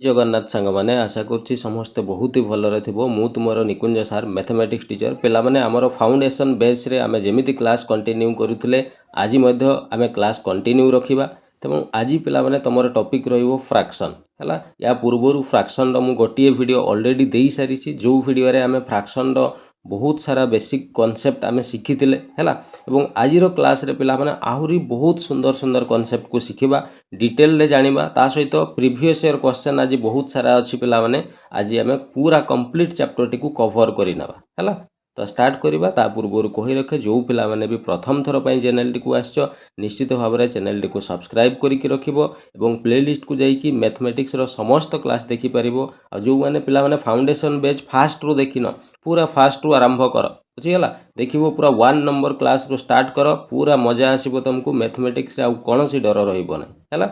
जगन्नाथ सांग मैंने आशा करुच्ची समस्ते बहुत ही भलरे थिबो मु तुमरो निकुंज सार मैथमेटिक्स टीचर पिला माने हमर फाउंडेशन बेस रे आमे जेमिति क्लास कंटिन्यू करूथिले आज मध्य आमे क्लास कंटिन्यू रखिबा तेमु आज पिला माने तमरो टॉपिक रहिबो फ्रैक्शन हला या पूर्वरु फ्रैक्शन रो मु गोटिए वीडियो ऑलरेडी देई सारी छी जो वीडियो रे आमे फ्रैक्शन रो बहुत सारा बेसिक कॉन्सेप्ट आमे शिखिथिले हला एवं आजिरो क्लास रे पिला माने आहुरी बहुत सुंदर सुंदर कॉन्सेप्ट को शिखिबा डिटेल रे जानिबा ता सहित प्रीवियस ईयर क्वेश्चन आज बहुत सारा अछि पिला माने आज आमे पूरा कंप्लीट चैप्टर टी को कवर करि नबा हला तो स्टार्ट करिबा ता पूर्वरु कहि रखे जो पिला माने भी प्रथम थरो पई चैनल टी को आछो निश्चित भाव रे चैनल टी को सब्सक्राइब करि कि रखिबो एवं प्लेलिस्ट को जाई कि मैथमेटिक्स रो समस्त क्लास देखि परिबो आ जो माने पिला माने फाउंडेशन बेच फास्ट रो देखिनो पूरा फास्ट रू आरंभ कर बुझीगला देखिबो पूरा 1 नंबर क्लास रू स्टार्ट कर पूरा मजा आसीबो तुमको मैथमेटिक्स आ कौन सी डर रहिबो ना हैला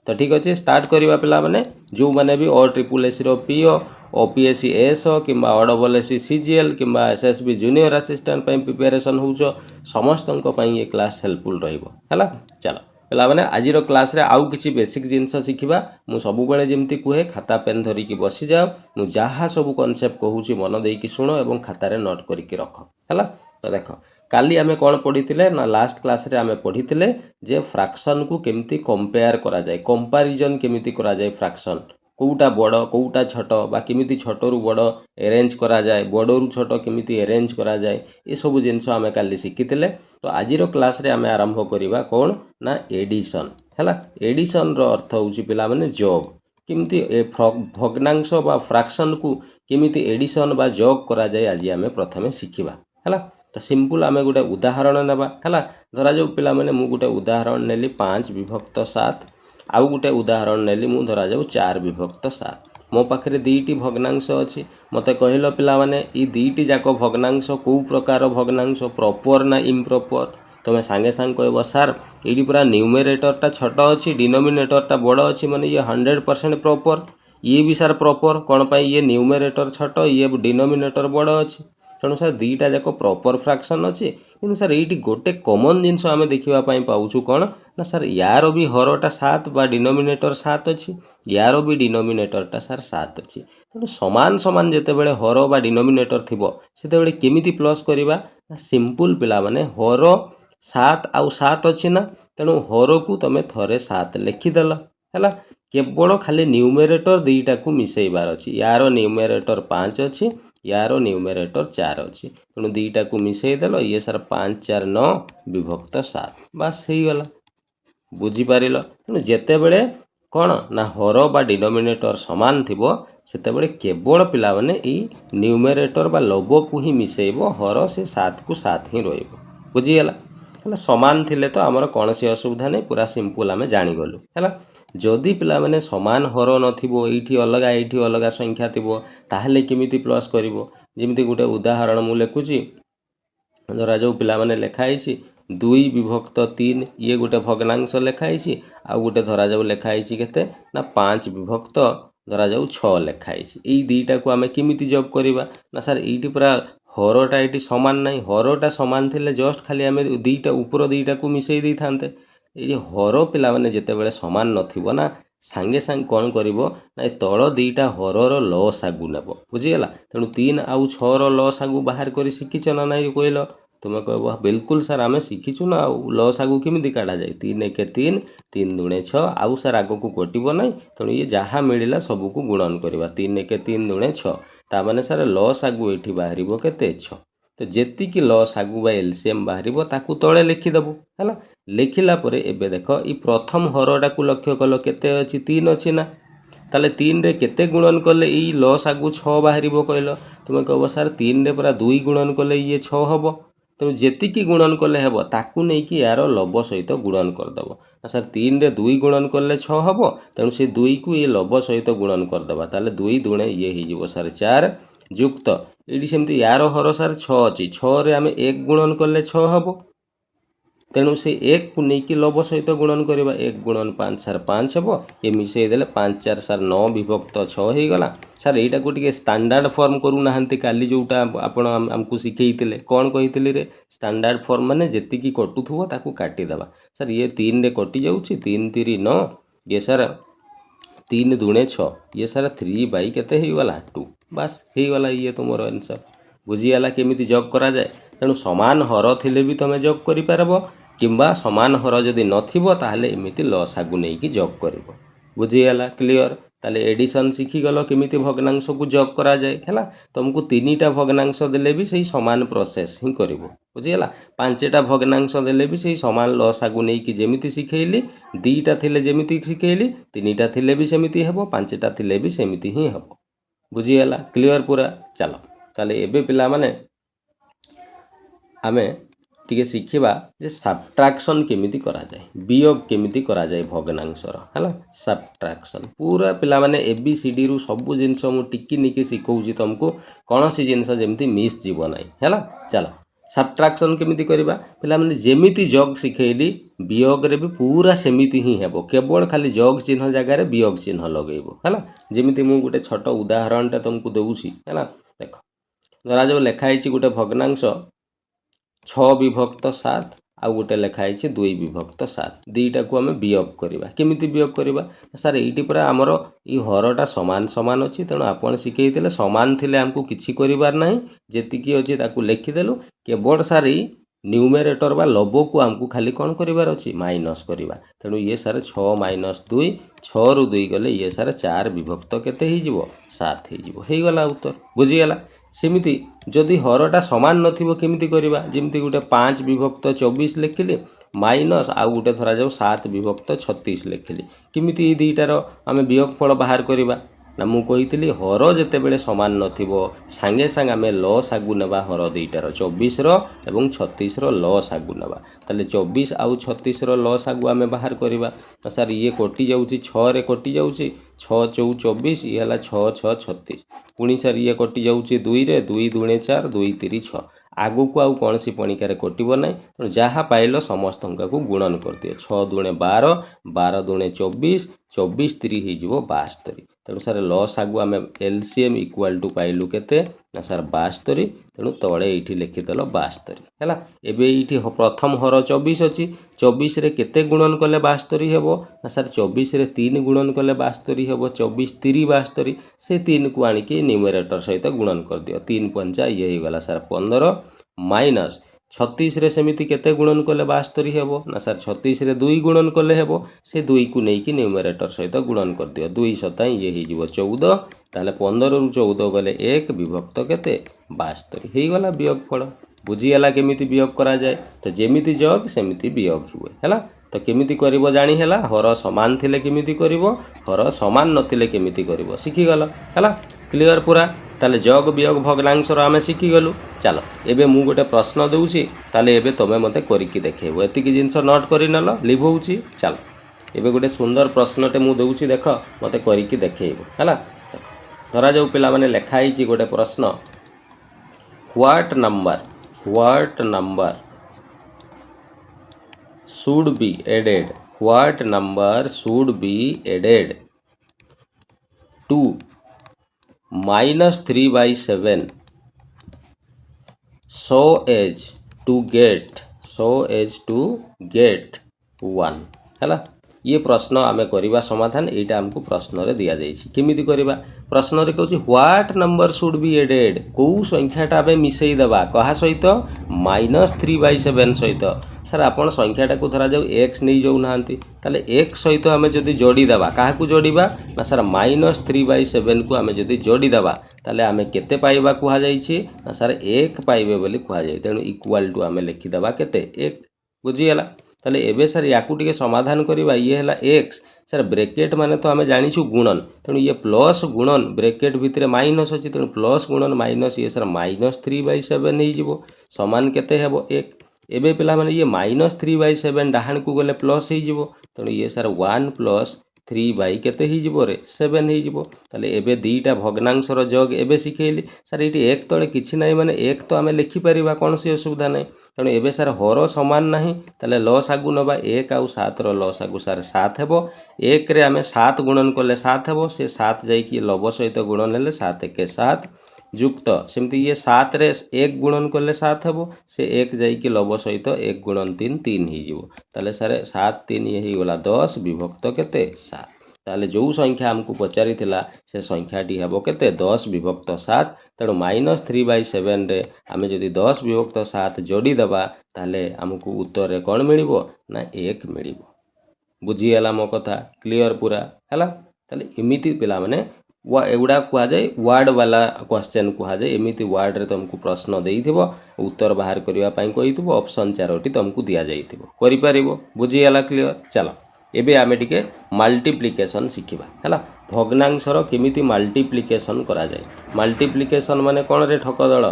तो ठीक अच्छे स्टार्ट करवा पिला माने जो माने भी और ट्रिपल एस रो पीओ ओपीएससी एस किंबा डबल एससी सीजीएल किंबा एसएसबी जूनियर असिस्टेंट पई प्रिपरेशन होउछो समस्तन पई ये क्लास हेल्पफुल रहिबो हैला चलो पिला माने आजिरो क्लास रे आउ किछि बेसिक जिंस शिखिबा मु सब बेले जेमति कुहे खाता पेन धरि कि बसि जाओ मु जहा सब कांसेप्ट कहूची मन देई कि सुनो एवं खाता रे नोट करि कि रख हैला तो देखो काली आमे कोन पढितिले ना लास्ट क्लास रे आमे पढितिले जे फ्रैक्शन को केमती कंपेयर करा जाय कंपैरिजन केमती करा जाय फ्रैक्शन कोउटा बड़ कोउटा छोट बा केमिति छोटरू बड़ अरेंज करा जाय बड़रू छोट केमिति अरेंज करा जाय ए सब जिंस आमे काली शिखितिले तो आजिरो क्लास रे आमे आरंभ करिबा कोन ना एडिशन हैला एडिशन रो अर्थ होउची पिला माने जोग केमिति भग्नांश बा फ्रैक्शन को केमिति एडिशन बा जोग करा जाय आज आमे प्रथमे शिखिबा हैला तो सिंपल आमे गोटे उदाहरण नेबा हैला धरा जो पिला माने मु गोटे उदाहरण नेली 5 विभक्त 7 आउ गोटे उदाहरण नेली मु धरा जाऊ 4 विभक्त 7 मो पाखरे दीटी भग्नांश अछि मते कहिलो पिला माने ई दीटी जाको भग्नांश को प्रकार भग्नांश प्रॉपर ना इम्प्रॉपर तमे सांगे सांग कहबो सर एडी पूरा न्यूमरेटर ता छोट अछि डिनोमिनेटर ता बड़ अछि माने ये 100% प्रॉपर ये भी सर प्रॉपर कोन पई ये न्यूमरेटर छोट ये डिनोमिनेटर बड़ अछि तेणु सर दीटा जाक प्रॉपर फ्रैक्शन अच्छे कि सर ये गोटे कॉमन जिनस आम देखा पाऊँ कौन ना सर यार भी हरटा 7 बा डिनोमिनेटर 7 अच्छी यार भी डिनोमिनेटरटा सर 7 अच्छी तेणु सामान सामान जितेबाला हर बा डिनोमिनेटर थी से केमी प्लस करवा सिंपल पिला माने हर 7 आउ 7 अच्छी ना तेणु हर को तुम थे 7 लिखिदेल है केवल खाली न्यूमरेटर दुईटा को मिसेबार अच्छी यार न्यूमरेटर 5 अच्छी यार न्यूमरेटर 4 अच्छी तेणु दुईटा को मिसेदेल ये सर 5 4 9 विभक्त 7 बास हो गला बुझीपार तेणु जिते बड़े कौन ना हर बा डिनोमिनेटर सामान थी से केवल पिला माने न्यूमरेटर बा लव को ही मिसेब हर से 7 को 7 ही रुझीगला सामान थिले तो आमर कौन सी असुविधा नहीं पूरा सिंपल आम जानीगलु है जदि पिला माने समान हर नथिबो एठी अलग संख्या थिबो ताहले केमिति प्लस करिवो जेमिति गोटे उदाहरण मु लेखुची धरा जो पिला माने लेखाई 2 विभक्त 3 ये गोटे भग्नांश लेखाई आ गोटे धरा जाऊ लेखाई केते ना 5 विभक्त धरा जाऊ 6 लेखाई एई दुईटा को आमे केमिति जोग करिवा ना सर एठी पूरा हरटा एठी समान नाही हरटा समान थिले जस्ट खाली आमे दुईटा ऊपर दुईटा को मिसई दै थांते ये हर पिला माने जेतेबेले समान नथिबो ना सांगे सांग कौन करिवो ना तल दुईटा हरर लसागु नेब बुझीगला तेणु 3 आउ 6 रो लसागु बाहर करी शिखिछ ना नहीं कहलो तुम कह बिल्कुल सर आम शिखीचु ना लसागु केमिति काढ़ा जाए 3 1 3 3 2 6 आउ सर आग को कटिबो ना तेणु ये जहाँ मिलला सबू को गुणन करवा 3 1 3 2 6 ता माने सर लसागु एठी बाहरिबो केते 6 तो जेति की लसागु बा एलसीएम बाहरिबो ताकू तळे लिखिदेबो हैला लिखिला परे एबे देखो ई प्रथम हरटा को लक्ष्य कल केते अछि 3 अछि ना ताले 3 रे केते गुणन कले ई लसागु 6 बाहरिबो कहलो तुम कहबो सर 3 रे पूरा 2 गुणन कले ये 6 हबो तेणु जेतिकी गुणन कले हेबो ताकू नहीं कि यार लब सहित गुणन करदेव सर 3 रे 2 गुणन कले 6 हबो तेणु से 2 को ये लब सहित गुणन करदेवा ताले 2 दुणे ये हो सर 4 युक्त ये सेमती यार हर सर 6 अच्छी 6 रे आम 1 गुणन कले 6 हबो तेणु से 1 को लेकिन लब सहित गुणन करवा 1 गुणन 5 सर 5 हे ये मिसई देले 5 4 सर 9 विभक्त 6 हो गला सर यहाँ को टे स्टैंडर्ड फॉर्म करूना काली जोटा आपण आमको शिखेइतिले कौन कही रे स्टैंडर्ड फॉर्म माने जेतिकी कटुथुबो ताकू काटिदेबा सर ये 3 रे कटि जाउछि 3 3 9 ये सर 3 दूणे 6 ये सारा 3 बाई केते ही गला 2 बस ही गला ये तुमर आंसर बुझीगला केमिति जग करा जाए तेणु समान हर थिले भी तुम जग करि परबो किंबा समान हर जदि नथिबो ताहले एमिति लसागु नै कि जग करबो बुझीगला क्लियर ताले एडिशन शिखी गलो केमिति भग्नांश को जग करा जाए हैला तुमको 3टा भग्नांश देले भी सही समान प्रोसेस ही करबो बुझीगला 5टा भग्नांश देले भी सही समान लसागु नै कि जेमिति शिखेइली 2टा थिले जेमिति शिखेइली 3टा थिले भी सेमिति हेबो 5टा थिले भी सेमिति ही हेबो बुझीगला क्लियर पूरा चलो ताले एबे पिला माने आमे टिके शिखिबा जे सब्ट्रैक्शन केमिति करा जाए वियोग केमिति करा जाए भग्नांशर हैला सब्ट्रैक्शन पूरा पिला माने एबीसीडी रु सब जिंस मु टिकी निकी शिखौची तुमको कोनोसी जिंस जेमिति मिस जीव नै हैला चलो सब्ट्रैक्शन केमिति करबा पिला माने जेमिति जग शिखेइली वियोग रे भी पूरा सेमिति ही हेबो केवल खाली जग चिन्ह जगह रे वियोग चिन्ह लगेइबो हैला जेमिति मु गुटे छोट उदाहरण ता तुमको देउची हैला देखो धरा जो लेखा हिची गुटे भग्नांश 6 विभक्त 7 आउ गोटे लिखाई 2 विभक्त 7 दुईटा को आम वियोग करवा केमिति वियोग करवा सर ये पूरा आमर ये हरटा समान समान अच्छी तेणु आपड़ शिखई समान थिले आमको किछि करिवार नाही जेतिकी अच्छी ताकू लिखिदेलु केवल सार न्यूमेरेटर बा लबो को आमको खाली कौन करिवार अच्छी माइनस करवा तेणु ये सार 6 माइनस 2 6 रु 2 गले ये सार 4 विभक्त केते ही जीवो 7 ही जीवो हे गला उत्तर बुझीगला सेमिति जदि हरटा समान नथिबो केमिति करबा जेमिति गुटे 5 विभक्त 24 लिखिले माइनस आउ गुटे धरा जाऊ 7 विभक्त 36 लिखिले केमिति ए दुईटार आमे वियोग फल बाहर करबा ना मु कहितली हर जेते बेले समान नथिबो सांगे सांगे आमे लस आगु नेबा हर दुईटार 24 रो एवं 36 रो लस आगु नेबा ताले 24 आउ 36 रो लस आगु आमे बाहर करबा सर ये कोटी जाउची 6 रे कोटी जाउची 6 चौ 24 ये हला 6 6 36 पुणी सर ये कटि जाउची 2 रे 2 दूणे 4 2 3 6 आगु को आउ कौन सी पणिकार कटिबो नै तेणु जहाँ पाइल समस्त को गुणन कर दिए 6 दूणे 12 12 दूणे 24 24 3 ही जीवो 72 तेणु सर लस आगु आम एलसीएम इक्वाल टू पाइलु केते ना सर 72 तेणु तले ये लिखिदेल 72 है एबे ये प्रथम हर 24 अच्छी 24 रे केते गुणन कले 72 हेबो ना सर 24 रे 3 गुणन कले 72 हेबो 24 3 72 से 3 को आनिकी न्यूमरेटर सहित गुणन कर दियो 3 पंचा ये ही गला सर 15 माइनस 36 रे सेमिति केते गुणन कले 72 हेबो ना सर 36 रे 2 गुणन कले हेबो से 2 को नै कि न्यूमरेटर सहित गुणन कर दियो 2 7 ये ही जीवो 14 ताले 15 रु 14 गले 1 विभक्त केते 72 हेई गला वियोग फल बुझीगला केमिति वियोग करा जाए तो जेमिति जग सेमिति वियोग हुए हैला तो केमिति करिवो जानी हैला हर समान थिले केमिति करिवो हर समान नथिले केमिति करिवो शिखि गला हैला क्लियर पूरा ताले जग वियोग भग्नांशर आमे शिखि गलु चलो एबे मु गोटे प्रश्न दउची ताले एबे तमे मते करिकि देखेबो एतिकी जिंस नोट करि नलो लिभौची चलो एबे गोटे सुंदर प्रश्नटे मु दउची देख मते करिकि देखेबो हैला धरा जाऊ पिला माने लेखा हिची गोटे प्रश्न what number should be added what number should be added to -3/7 so as to get 1 हैला ये प्रश्न आमे करिबा समाधान एटा हमको प्रश्न रे दिया जाइछि केमिति करिबा प्रश्न रे कहउछि what number should be added को संख्याटा आमे मिसई देबा कहा सहित -3/7 सहित सर आपण संख्याटा को धरा जाऊ x नहीं जाऊ नांती ताले x सहित आमे जदी जोड़ी देबा काहा को जोड़ीबा ना सर -3/7 को आमे जदी जोड़ी देबा ताले आमे केते पाइबा कुहा जाइछि ना सर 1 पाइबे बोली कुहा जाय तेनु इक्वल टू आमे लिखि देबा केते 1 बुझियला ताले एबे सर याकू टिके समाधान करबा ये हला x सर ब्रैकेट माने तो आमे जानिछु गुणन तेनु ये प्लस गुणन ब्रैकेट भितरे माइनस अछि तेनु प्लस गुणन माइनस ये सर -3/7 नै जिवो समान केते हेबो 1 एबे पिला माने ये -3/7 डाहाण को गले प्लस ही जिवो तेनु ये सर 1 + 3 केते ही जिवो रे 7 ही जिवो ताले एबे दीटा भग्नांशर जग एबे सिखेइली सर एटी एक तळे किछि नाही माने एक तो आमे लिखि परिबा कोन से असुविधा नाही तेणु एबे सर हर समान नाही ताले लस आगु नबा 1 आउ 7 रो लस आगु सर 7 हेबो 1 रे आमे 7 गुणन करले 7 हेबो से 7 जाई कि लब सहित गुणन हेले 7 * 1 = 7 युक्त सेमती ये 7 रे 1 गुणन करले 7 हेबो से 1 जाई कि लब सहित 1 गुणन 3 3 ही जिवो ताले सर 7 3 ये ही गला 10 विभक्त केते 7 ताले जो संख्या आमको पचारि थिला से संख्याटी हेबो केते 10 विभक्त 7 तेणु -3/7 रे आमे जदि 10 विभक्त 7 जोड़ी दबा ताले आमको उत्तर रे कोन मिलिबो ना 1 मिलिबो। बुझीगला मो कथा क्लियर पूरा है। ताले एमिति पिला माने एगुड़ा कह जाए वार्ड वाला क्वेश्चन कह जाए एमिति वार्ड रे तुमको प्रश्न देइथिबो उत्तर बाहर करिवा पई कहिथिबो ऑप्शन 4टी तुमको दिया जाइथिबो करि परिबो। बुझीगला क्लियर। चलो एबे आमे टिके मल्टीप्लिकेशन शिखिबा है। भग्नांशर केमिति मल्टीप्लिकेशन करा जाए। मल्टीप्लिकेशन माने कोन रे ठक दल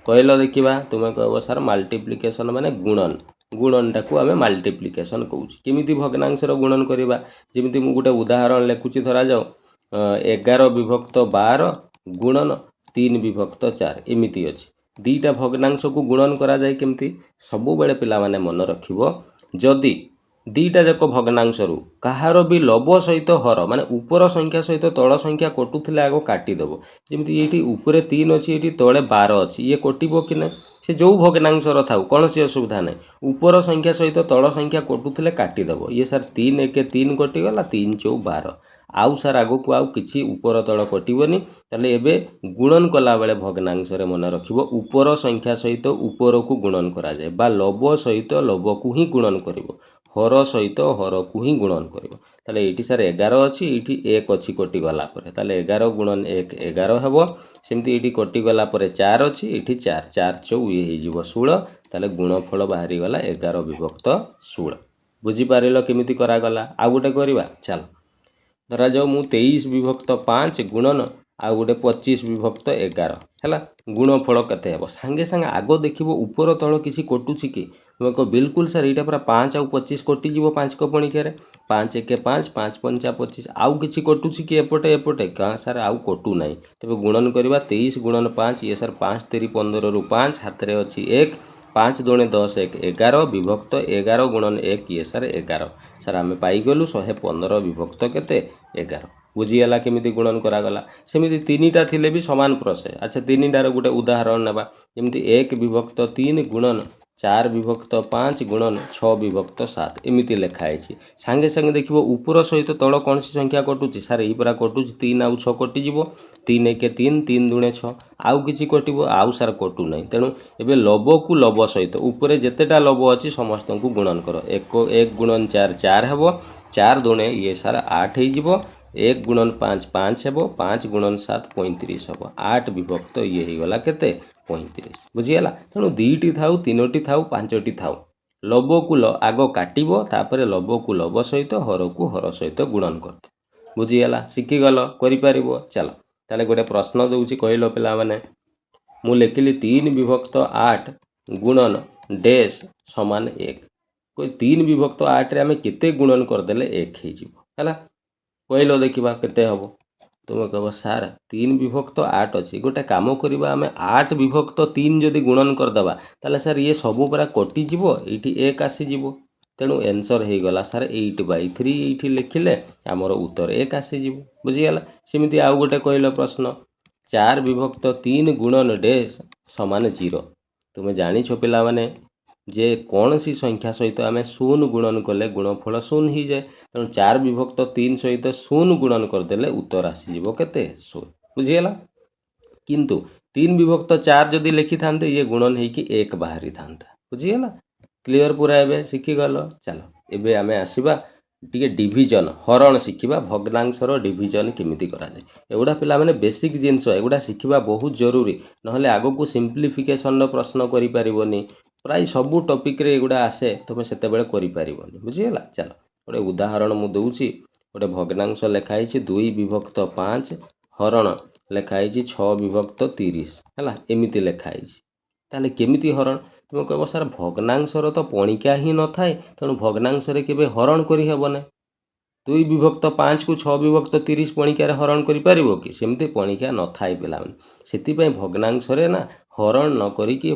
कहलो देखिबा तुमे कहबो सर मल्टीप्लिकेशन माने गुणन गुणनटा को आमे मल्टीप्लिकेशन कहूछि। केमिति भग्नांशर गुणन करिबा जेमिति मु गुटे उदाहरण लेखुछि धरा जाओ 11 विभक्त 12 गुणन 3 विभक्त 4 एमिति अछि। दीटा भग्नांश को गुणन करा जाए केमिति सबु बेले पिला माने मन रखिबो जदि दीटा जाक भग्नांशरू कहार भी लब सहित हर माने ऊपर संख्या सहित तल संख्या कटुथिले आगो काटी दबो। जेमिति एठी ऊपर 3 अछि एठी तळे 12 अछि ये कटिबो कि नै से जो भग्नांशर थाउ कौन सी असुविधा नै ऊपर संख्या सहित तल संख्या कटुथिले काटी दबो। ये सर 3 1 3 कटि गला 3 4 12 आउ सर आगो को आउ किछि ऊपर तल कटिबोनी। ताले एबे गुणन कला बेले भग्नांश रे मन रखिबो ऊपर संख्या सहित ऊपर को गुणन करा जाए बा लब सहित लब को ही गुणन करिवो हर सहित हर को ही गुणन करिवो। ताले एठी सर 11 अछि एठी 1 अछि कटि गला परे ताले 11 गुणन 1 11 हेबो। सेमति एठी कटि गला परे 4 अछि एठी 4 4 4 ये हे जिवो 16 ताले गुणफल बाहरी गला 11 विभक्त 16। बुझी पारिलो केमिति करा गला। आ गुटे करिवा चलो धरा जाओ मु 23 विभक्त 5 गुणन आ गुटे 25 विभक्त 11 हैला गुणफल केते हेबो संगे संगे आगो देखिबो ऊपर तळ किछि कटुछि कि तुम को बिल्कुल सर एटा पूरा 5 और 25 कटि जीवो 5 को पणिके रे 5 1 5 5 5 25 आउ किछि कटुछि कि एपटे एपटे का सर आउ कटु नाही। तबे गुणन करबा 23 गुणन 5 ये सर 5 3 15 रु 5 हाथ रे अछि 1 5 2 10 1 11 विभक्त 11 गुणन 1 ये सर 11 सर आमे पाई गलु 115 विभक्त केते 11। बुझीगला केमिति गुणन करा गला। सेमिति तीनिटा थिले भी समान प्रोसेस। अच्छा तीनिटार गुटे उदाहरण नेबा जेमिति 1 विभक्त 3 गुणन 4 विभक्त 5 गुणन 6 विभक्त 7 एमिति लेखा है। सांगे सांगे देखिबो ऊपर सहित तळ कौन सी संख्या कटुची सर एही परा कटुची 3 आउ 6 कटि जीवो 3 1 3 3 2 6 आउ किछि कटिबो आउ सर कटु नै। तेणु एबे लब को लब सहित ऊपर जेतेटा लब अछि समस्त को गुणन करो 1 गुणन 4 4 हेबो 4 दुणे ये सर 8 हे जीवो 1 गुणन 5 5 हेबो 5 गुणन 7 35 हेबो 8 विभक्त ये हे गला केते 35। बुझीगला। तेणु 2टी थाउ 3टी थाउ 5टी थाउ लब को आग काटिबो तापरे लब को लब सहित हर को हर सहित गुणन करते। बुझीगला शिखिगल करि पारिबो। चलो ताले गोटे प्रश्न दउची कहलो पिला माने मु लेखिली 3 विभक्त 8 गुणन डैश समान 1 कोई 3 विभक्त 8 रे आमे केते गुणन कर देले 1 हे जिवो हला कहलो देखिबा केते हबो। तुम कह सार 3 विभक्त 8 अच्छी गोटे कम करवा आम 8 विभक्त 3 जदि गुणन करदे ताले सर ये सबू पूरा कटिजी ये 1 आसीज तेणु एनसर हो गला सर 8/3 ये लिखिले आमर उत्तर 1 आसीज। बुझीगला। सेमती आउ गोटे कहल प्रश्न 4 विभक्त 3 गुणन डैश समान 0 तुम जाच पिला माने जे कौन सी संख्या सहित आम 0 गुणन कले गुणफल 0 हो जाए तेणु 4 विभक्त 3 सहित 0 गुणन करदे उत्तर आसीज केते 0। बुझीगला। किंतु 3 विभक्त 4 जदि लिखि था ये गुणन होगी 1 बाहरी था। बुझीगला। क्लियर पूरा एवं शिखिगल। चलो एबे आमे आसीबा टिके डिविजन हरण शिखिबा भग्नांशर डिविजन केमिति करा जाए एगुडा पिला माने बेसिक जिंस एगुडा शिखिबा बहुत जरूरी नहले आगो को सिंप्लिफिकेशन रो प्रश्न करि परिबोनी प्राय सबू टॉपिक रे एगुडा आसे तुमे सेते बेले करि परिबोनी। बुझीगला। चलो गोटे उदाहरण मु दउची गोटे भग्नांश लेखाई 2 विभक्त 5 हरण लेखाई 6 विभक्त 30 है एमती लेखाई ताले केमिति हरण तुम कह सर भग्नांशर तो पणिका ही न थाए तेणु भग्नांश केबे हरण करि हेबो ना 2 विभक्त 5 को 6 विभक्त 30 पणिकार हरण करि पारिबो कि सेमती पणिका न थाए पिला सेति पय भग्नांश रे ना हरण न करिकी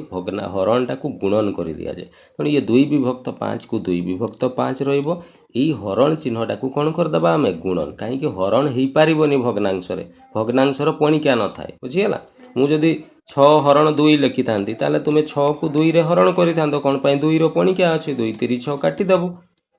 हरणटा को गुणन कर दिया जाए तेणु ये 2 विभक्त 5 को 2 विभक्त 5 रहिबो यही हरण चिन्हटा को कौन करदेबा आमे गुणन कहीं हरण हो पारिबोनी भग्नांशर पणिका न थाए। बुझीगला। मुझे 6 हरण 2 लिखि था ताले तुमे 6 को 2 रे हरण करि थांतो कोन पय 2 रो पणिका अछि 2 3 6 काटिदेबु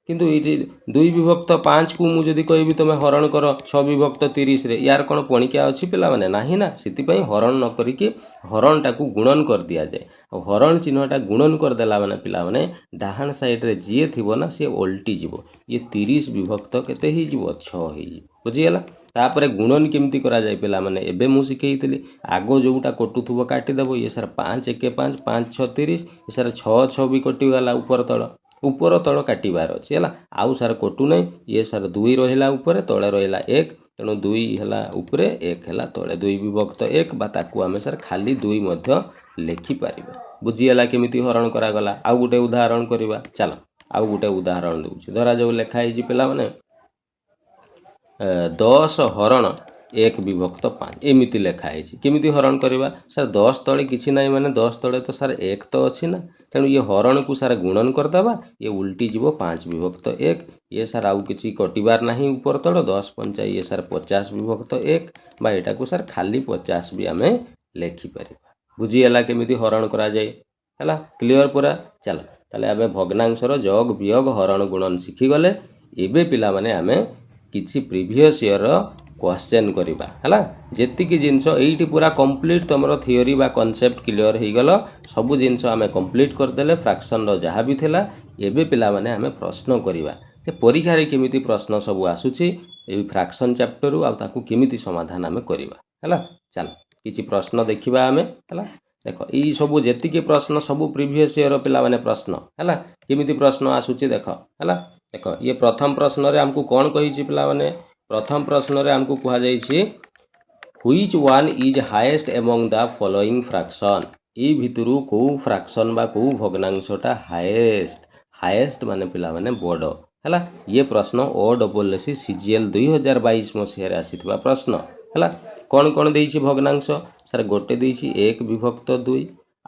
किंतु ये 2 विभक्त 5 को मुझे कहि तुम हरण कर 6 विभक्त 30 रे यार कौन पणिका अच्छी पिला माने नाही ना से हरण न करिकी हरणटा को गुणन कर दिया जाए हरण चिन्हटा गुणन करदेला माने पिला माने डाहाण साइड्रे जी थी ना सी ओल्टी जीव ये 30 विभक्त केते ही जीव 6 ही बुझीगला तापर गुणन केमती करा जाए पिला माने एबे मु शिखेइतिली आगो जोटा कटुथुबो काटिदेव ये सर 5 1 5 5 6 30 ये सर 6 6 भी कटिगला ऊपर तल काटिबार अच्छी है आउ सार कटु ना ये सार 2 रहा ऊपर तले रहा 1 तेणु 2 है ऊपर 1 है तले 2 विभक्त 1 ताकू आम सार खाली 2 लिखिपर बुझीगला केमी हरण करागला आउ गोटे उदाहरण करवा चलो आउ गोटे उदाहरण दूसरी धरा जो लिखाई पिला माने 10 हरण 1 विभक्त 5 एमती लिखाई केमी हरण करवा सर 10 तले किसी ना माने 10 तले तो सार 1 तो अच्छी ना तेणु ये हरण को सारा गुणन करदेवा ये उल्टी जीव 5 विभक्त 1 ये सार आउ किसी कटिबार ना ऊपर तल 10 5 ये सार 50 विभक्त 1 बा एटा को सार खाली 50 भी आम लिखिपर बुझीगला केमी हरण करा जाए है क्लीयर पूरा चलो ताले आम भग्नांशर जग वियोग हरण गुणन शिखिगले एबे पिला माने आम किसी प्रीवियस ईयर क्वेश्चन करवा है जेतिकी जिनस ये पूरा कंप्लीट तुम थियोरी बा कॉन्सेप्ट क्लियर हो गल सबू जिनस आम कंप्लीट करदे फ्रैक्शन जहाँ भी थिला एबे पिला माने आम प्रश्न करवा जे परीक्षा रे केमिति प्रश्न सब आसुची ए फ्रैक्शन चैप्टर आउ ताकू केमिति समाधान आम करवा है चलो किछि प्रश्न देखिबा आम है देख यही सब जेतिकी प्रश्न सब प्रीवियस ईयर पिला माने प्रश्न है केमिति प्रश्न आसुची देख है देख ये प्रथम प्रश्न रे हमको कौन कही पिला माने प्रथम प्रश्न रे हमको कहा जाइए which one is highest among the following fraction ये भितरु को फ्रैक्शन बा को भग्नांशटा हाईएस्ट माने पिला माने बड़ है ये प्रश्न OSSC CGL 2022 मसीह आसीथिबा प्रश्न है कौन कौन देइछि भग्नांश सर गोटे देइछि 1 विभक्त 2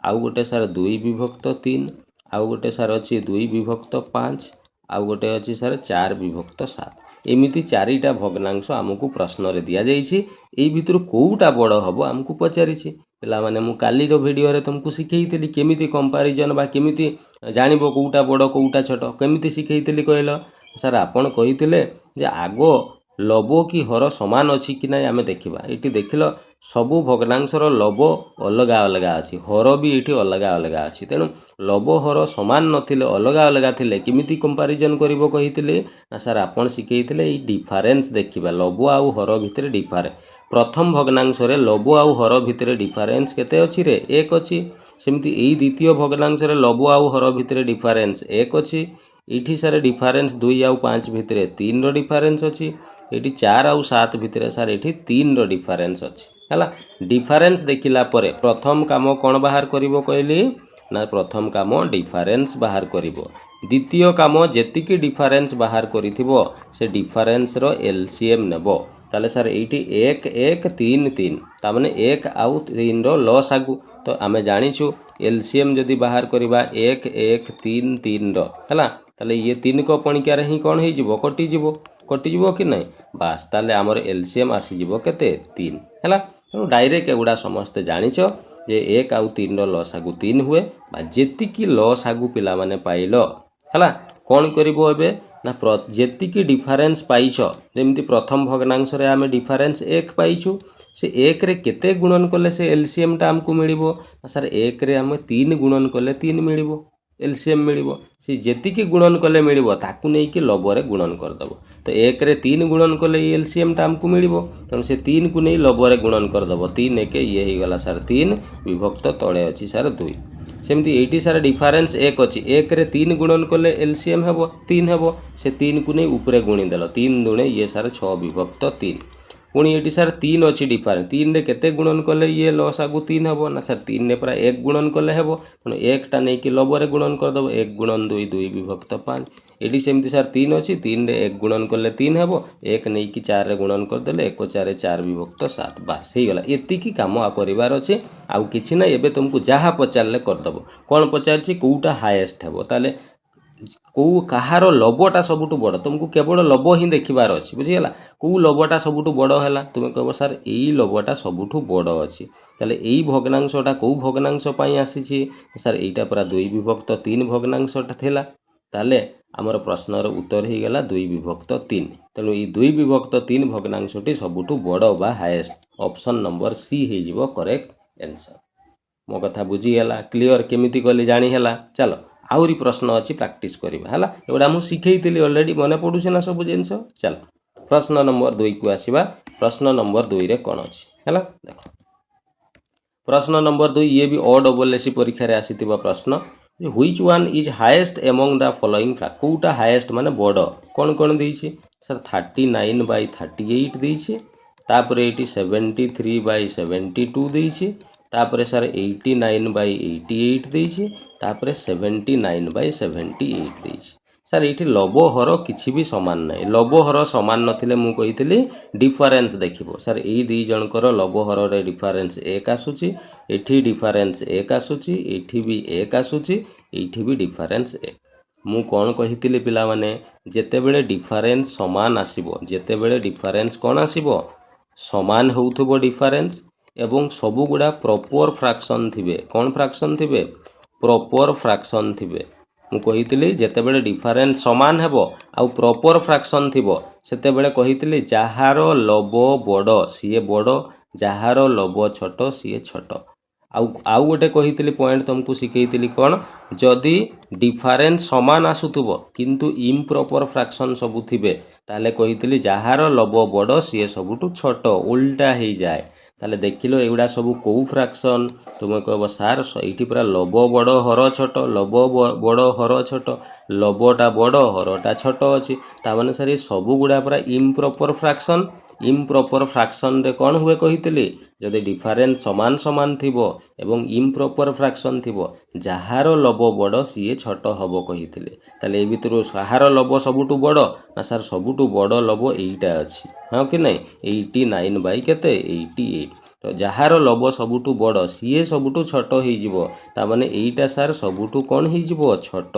आउ गोटे सर 2 विभक्त 3 आउ गोटे सर अच्छी 2 विभक्त 5 आउ गोटे अच्छी सर 4 विभक्त 7 एमिति 4टा भग्नांश आमको प्रश्न रे दिया जाइछि एई भितर कोउटा बड़ हबो आमको पचारिछि पिला माने मु काली रो वीडियो रे तुमको सिखेइतिली केमिति कंपैरिजन बा केमिति जानिबो कोउटा बड़ कोउटा छोट केमिति सिखेइतिली कहलो सर आपण कहितिले जे आगो लबो की हर समान अच्छी कि ना आम देखा ये देखिल सबू भग्नांशर लब अलग अलग अच्छी हर भी ये अलग अलग अच्छी तेणु लब हर समान नथिले अलग अलग थिले किमिति कंपैरिजन करिवो कहितिले ना सर आपण शिखेइतिले ई डिफरेंस देखिबा लब आउ हर भितर डिफरेंस प्रथम भग्नांश रे लब आउ हर भितर डिफरेंस केते अछि रे 1 अछि सेमति एई द्वितीय भग्नांश रे लब आउ हर भितर डिफरेंस 1 अछि इठी सारे डिफरेंस 2 आउ 5 भितर 3 रो डिफरेंस अछि ये 4 आउ 7 भितर सार ये 3 रो डिफरेंस अच्छी है डिफरेंस देखिला परे प्रथम काम कौन बाहर करिवो कहली ना प्रथम काम डिफरेंस बाहर करिवो द्वितीय काम जेतिकी डिफरेंस बाहर करिथिबो से डिफरेंस रो एलसीएम नेबो ताले सर एठी 1 1 3 3 ता माने 1 आउ 3 रो लॉस आगु तो आमे जानिछु एलसीएम जदी बाहर करिबा 1 1 3 3 रो हला ताले ये 3 को पणिका रे ही कोन हे जिवो कटिଯିବ कि नहीं बास ताले आमर एलसीएम आसीजिवो केते 3 हैला तेणु डायरेक्ट एगुड़ा समस्ते जानिछ जे 1 आउ 3 रो लॉस आगु 3 हुए बा जेतिकी लॉस आगु पिला माने पाइलो हैला कोन करिवो एबे ना जेतिकी डिफरेंस पाइछ जेमिति प्रथम भग्नांश रे आमे डिफरेंस 1 पाइछु से 1 रे केते गुणन कले से एलसीएम टा हमकु मिलिबो सर 1 रे आमे 3 गुणन कले 3 मिलिबो एलसीएम मिलिबो से जेतिकी गुणन कले मिलिबो ताकु नै कि लबरे गुणन कर दबो तो 1 रे 3 गुणन कले एलसीएम टा हमकु मिलिबो तेणु से 3 को नै लबरे गुणन कर दबो 3 1 ये ही गला सर 3 विभक्त तळे अछि सर 2 सेमती एटी सार डिफरेंस 1 अछि 1 रे 3 गुणन कले एलसीएम हेबो 3 हेबो से 3 को नै ऊपरे गुणी देलो 3 दुणे ये सार 6 विभक्त 3 पुणी ये सर 3 अच्छी डिफरेंस 3 रे केते गुणन कले ये लॉस आगु 3 हेबो ना सर 3 ने पूरा 1 गुणन कले हेबो तेणु 1 टा नै कि लबरे गुणन कर दबो 1 गुणन 2 2 विभक्त 5 एडी सेमती सर 3 अच्छी 3 रे 1 गुणन कले 3 हेबो 1 नै कि 4 रे गुणन कर देले 1 4 4 विभक्त 7 बस हे गला एति की काम आ करिवार अछि आउ किछि नै एबे तुमको जहा पचारले कर दबो कोन पचारछि कोउटा हाईएस्ट हेबो ताले को कहार लबटा सबुठु बड़ तुमको केवल लब ही देखिबार अच्छी बुझीगला को लबटा सबुठु बड़ है तुम कह सर यही लबटा सबुठु बड़ अच्छी ताले यही भग्नांशटा कौ भग्नांश पई आसी सर एटा पूरा 2 विभक्त 3 भग्नांशटा थिला ताले आमर प्रश्नर उत्तर हो गला 2 विभक्त 3। तेणु ये 2 विभक्त 3 भग्नांशटी सबुठु बड़ बा हाएस्ट ऑप्शन नंबर सी हो करेक्ट आंसर। मो कथा बुझीगला क्लीयर केमिति कली जानीला। चलो आहुरी प्रश्न अच्छी प्रैक्टिस करवा है एगुड़ा मुझे शिखई अलरेडी मन पड़ुছে ना सब जिनस। चल प्रश्न नंबर 2 को आसवा। प्रश्न नंबर 2 रे कौन अच्छी है देख प्रश्न नंबर 2 ये भी OSSC परीक्षा रे आसीथिबा प्रश्न which one is highest among the following कोटा हाईएस्ट माने बड़ कौन कौन देछि सर 39/38 देछि तापर एटी 73/72 देछि तापर सर 89/88 देछि तापर 79/78 देछि। सर ये लव हर किसी भी सामान ना लव हर सामान नथिले मु कहितली डिफरेंस देखिबो। सर एई दी जनकर लव हर रे डिफरेंस 1 आसुची एठी डिफरेंस 1 आसुची एठी भी 1 आसुची एठी भी डिफरेंस 1। मु कौन कहितली पिला माने जेतेबेले डिफरेंस समान आसीबो जेतेबेले डिफरेंस कौन आसीबो समान होउथबो डिफरेंस एवं सबु गुडा प्रॉपर फ्रैक्शन थिबे कौन फ्रैक्शन थिबे प्रॉपर फ्रैक्शन थिबे। मु कहितली जेतेबेले डिफरेंस समान हेबो आउ प्रॉपर फ्रैक्शन थिबो सेतेबेले कहितली जहार लब बड़ सीए बड़ जहार लब छोट सीए छोट। आउ गोटे कहितली पॉइंट तुमको शिखैतली कौन जदि डिफरेंस समान आसुथबो किंतु इम्प्रॉपर फ्रैक्शन सबु थिबे ताले कहितली जहार लब बड़ सीए सबुठु छोट उल्टा हो जाए। ताले देखिलो एगुड़ा सब कौ फ्रैक्शन तुम कह सार ये पूरा लब बड़ हर छोट लब बड़ हर छोट लबटा बड़ हरटा छोट अच्छी ताने सर ये सब गुड़ा पूरा इम्प्रॉपर फ्रैक्शन। इम्प्रॉपर फ्रैक्शन रे कौन हुए कहितली जदि डिफरेंस समान समान थिबो एवं इम्प्रॉपर फ्रैक्शन थिबो जहार लब बड़ सीए छोट हबो कहितली। ताले ए भितरु कहार लब सबुठु बड़ ना सर सबुठु बड़ लब एईटा अछि हाँ कि नहीं 89/88 तो जहार लब सबुठु बड़ सीए सबुठु छोट हो जिवो तामाने एईटा सर सबुठु कौन हो जिवो छोट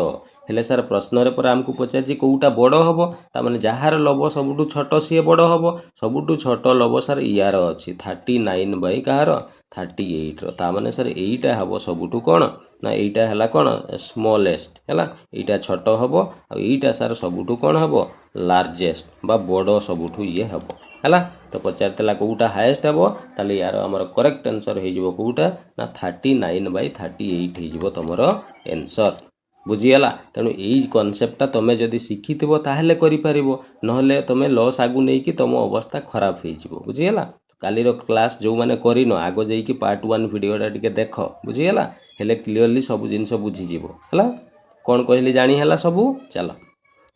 हेले सर प्रश्न रे पर हमको पचार कोटा बड़ हबो तामाने जहार लब सबुठु छोट सीए बड़ हबो सबुठु छोट लब सर यार अछि 39/38 रो तामाने सर एईटा हबो सबुठु कौन ना एईटा हला कौन स्मॉलेस्ट हला एईटा छोट हबो आ एईटा सर सबुठु कौन हबो लार्जेस्ट बा बड़ सबुठु ये हबो हला। तो पचारला कोटा हाएस्ट हबो ताले यार हमर करेक्ट आंसर हो जिवो कोटा ना 39/38 हो जिवो तमरो आंसर बुझीगला। तेणु यही कनसेप्टा तुम जदि शिखि ताहले करि परिबो नहले तुम लॉस आगु नहीं कि तुम अवस्था खराब हो जिवो बुझीगला। कालीर क्लास जो माने करिन आगो जाइकी पार्ट 1 वीडियोटा टिके देख बुझीगला हेले क्लियरली सब जिनस बुझी जिवो हला कौन कहली जानी हला सबू। चलो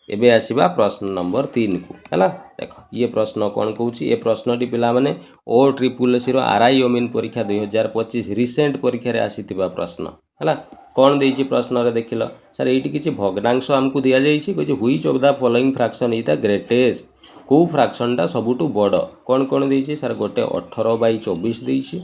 एबे आसीबा प्रश्न नंबर 3 को हला देख ये प्रश्न कौन कहूँ ये प्रश्नटी पिला माने OSSC रो RI अमीन परीक्षा 2025 रिसेंट परीक्षा रे आसीथिबा प्रश्न हला कौन देइछि प्रश्न रे देखिलो सर एठी किछि भग्नांश हमकु दिया जाइछि कहि which of the following fraction is the greatest को फ्रैक्शनटा सबुठु बड़ कौन कौन देइछि सर गोटे 18/24 देइछि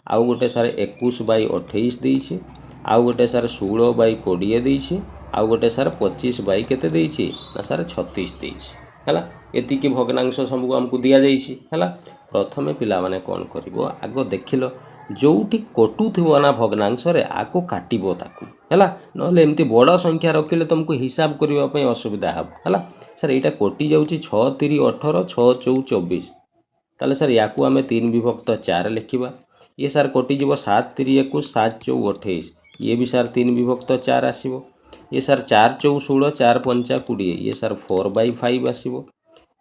आउ गोटे सर 21/28 देइछि आउ गोटे सर 16/20 देइछि आउ गोटे सर 25 केते देइछि ना सर 36 देइछि हला एति कि भग्नांश सबको हमकु दिया जाइछि हला। प्रथमे पिला माने कौन करिवो आगो देखिलो जोठी कटु थिबो ना भग्नांश रे आको काटिबो ताकू हला नहले एमती बड़ संख्या रखिले तुमको हिसाब करबा पई असुविधा हबो हला। सर एटा कटि जाउछि 6 3 18 6 4 24 ताले सर याकू आमे 3 विभक्त 4 लिखिबा ये सर कटि जीवो 7 3 21 7 4 28 ये भी सर 3 विभक्त 4 आसीबो ये सर 4 4 16 4 5 20 ये सर 4/5 आसीबो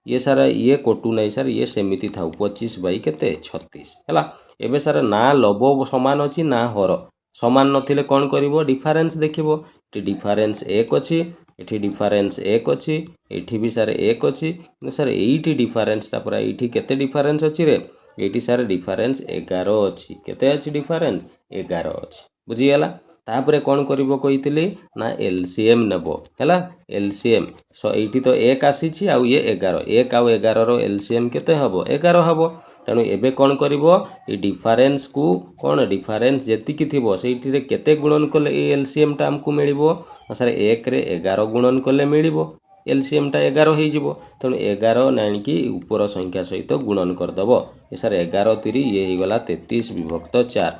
ये सर ये कटु नहीं सर ये सेमिति थाउ 25 केते 36 हला। एबे सर ना लब समान अछि ना हर समान नथिले कौन करिवो डिफरेंस देखिवो टी डिफरेंस 1 अछि एठी डिफरेंस 1 अछि एठी भी सर 1 अछि सर एठी डिफरेंस ता पूरा एठी केते डिफरेंस अछि रे एठी सर डिफरेंस 11 अछि केते अछि डिफरेंस 11 अछि बुझियला। तापरे कौन करिवो कहितली ना एलसीएम नेबो हैला एलसीएम सो एठी तो 1 आसीछि आ ये 11 1 आ 11 रो एलसीएम केते हबो 11 हबो तेणु एबे कौन करिवो ए डिफरेंस को कौन डिफरेंस जेतिकी थिबो सेठी रे केते गुणन कले ए एलसीएम टा हमकु मिलिबो सर 1 रे 11 गुणन कले मिलिबो एलसीएम टा 11 हो जिवो तेणु 11 नाइन की ऊपर संख्या सहित गुणन कर दबो ये सर 11 3 ये ही गला 33/4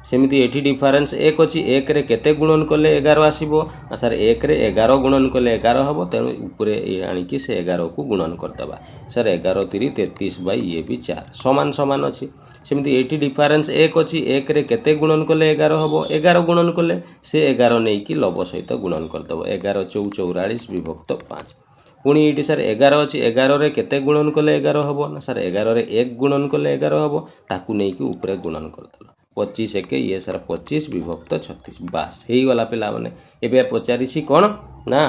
सेमती एठी डिफरेंस 1 अछि 1 रे केते गुणन कले 11 आसीबो ना सर 1 रे 11 गुणन कले 11 हबो तेणु ऊपरे ए आनी कि से 11 को गुणन करदबा सर 11 3 33 बाई ये भी 4 समान समान अछि सेमती एठी डिफरेंस 1 अछि 1 रे केते गुणन कले 11 हबो 11 गुणन कले से 11 नै कि लब सहित गुणन करदबो 11 4 44 विभक्त 5 पुणी ये सर 11 अच्छी 11 रे केते गुणन कले 11 हम ना सर 11 रे 1 गुणन कले 11 हम ताकू नहीं कि ऊपर गुणन करदेल 25 एक ये सर 25 विभक्त 36 बास हो गला पिला माने एबे पचारिछि कौन ना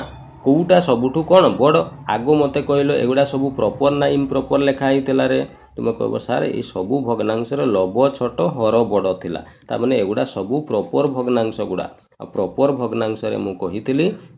कोटा सबुठू कौन बड़ आगो मते कहलो एगुड़ा सब प्रॉपर ना इम्प्रॉपर लिखा होइतला रे तुम कह सार ये सबू भग्नांशर लब छोट हर बड़ थिला तामाने एगुड़ा सबू प्रॉपर भग्नांश गुड़ा प्रॉपर भग्नांश मु कही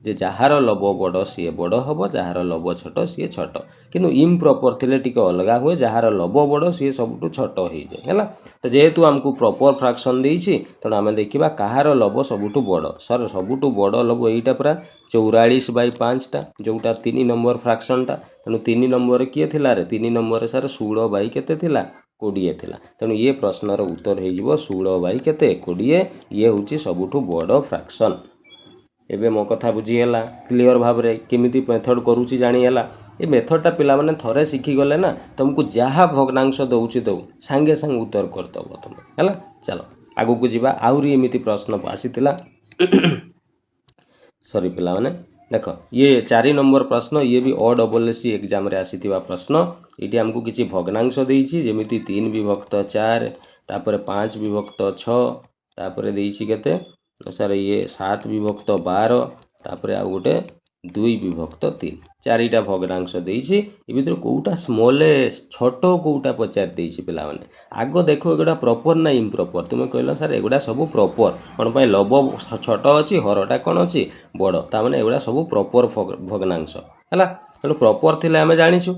जे जार लब बड़ सी बड़ हम जार लब छोट सी छोट किंतु इम्प्रॉपर थिले टिके अलगा हुए जार लब बड़ सी सबुठू छोट हो जाए है तो जेहेतु आमको प्रॉपर फ्रैक्शन देछि तेणु आम देखा कहार लब सबुठू बड़ सर सबुठू बड़ लब यहीटा पूरा 44/5 जोटा 3 नंबर फ्रैक्शनटा तेणु 3 नंबर किए थिला रे 3 नंबर सर 16 बाई केते थिला 20 थिला तेणु ये प्रश्नर उत्तर हो 16 बाई केते 20 ये हूँ सबुठू बड़ फ्रैक्शन एबे मो कथा बुझीगला क्लीयर भाव में केमिति मेथड करूची जानीगला ये मेथडटा पिला माने थरे शिखीगले ना तुमको जहाँ भग्नांश दौची दौ सांगे सांगे उत्तर करदेव तुम है चलो आगू को जीवा आहरी एमती प्रश्न आसीला सॉरी पिला माने देख ये 4 नंबर प्रश्न ये भी OSS एग्जाम रे आसीथिबा प्रश्न ये आमको किसी भग्नांश देइछि जेमिति 3 विभक्त 4 तापर 5 विभक्त 6 तापर देइछि केते सर ये 7 विभक्त 12 तापर आ गोटे 2 विभक्त 3 चारिटा भग्नांश देइछि ए भितर कोउटा स्मॉलेस्ट छोट कोउटा पचार देइछि पिला माने आगो देखो एगुडा प्रॉपर ना इम्प्रॉपर तुम कहलो सर एगुडा सब प्रॉपर कोन पय लब छोट अछि हरटा कोन अछि बड़ ता माने एगुडा सब प्रॉपर भग्नांश हैला तेणु प्रॉपर थिले आमे जानिछु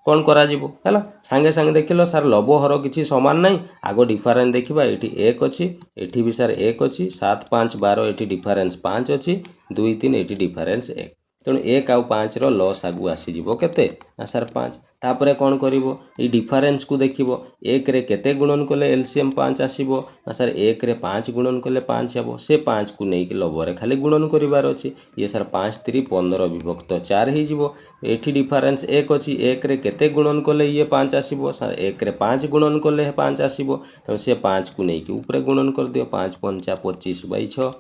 कौन करा जीवो हैला सांगे सांगे देखिलो सर लब हर किछि समान नाही आगो डिफरेंस देखिबा एठी 1 अछि एठी भी सर 1 अछि 7 5 12 एठी डिफरेंस 5 अछि 2 3 एठी डिफरेंस 1 तेणु 1 आउ 5 रो लॉस आगु आसी जीवो केते ना सर 5 तापरे कौन करिवो ए डिफरेंस को देखिवो 1 रे केते गुणन कले एलसीएम 5 आसीबो ना सर 1 रे 5 गुणन कले 5 हेबो से 5 को नै कि लब रे खाली गुणन करिवार अछि ये सर 5 3 15 विभक्त 4 हे जीवो एठी डिफरेंस 1 अछि 1 रे केते गुणन कले ये 5 आसीबो सर 1 रे 5 गुणन कले 5 आसीबो तो से 5 को नै कि ऊपर गुणन कर दियो 5 5 25/6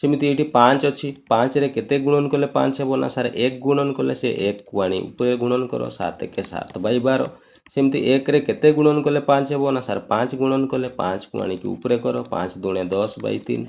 सेमिति एठी 5 अछि 5 रे केते गुणन कले 5 हेबो ना सर 1 गुणन कले से 1 को आनी ऊपर गुणन करो 7 के 7/12 सेमिति 1 रे केते गुणन कले 5 हेबो ना सर 5 गुणन कले 5 को आनी कि ऊपर करो 5 दूने 10/3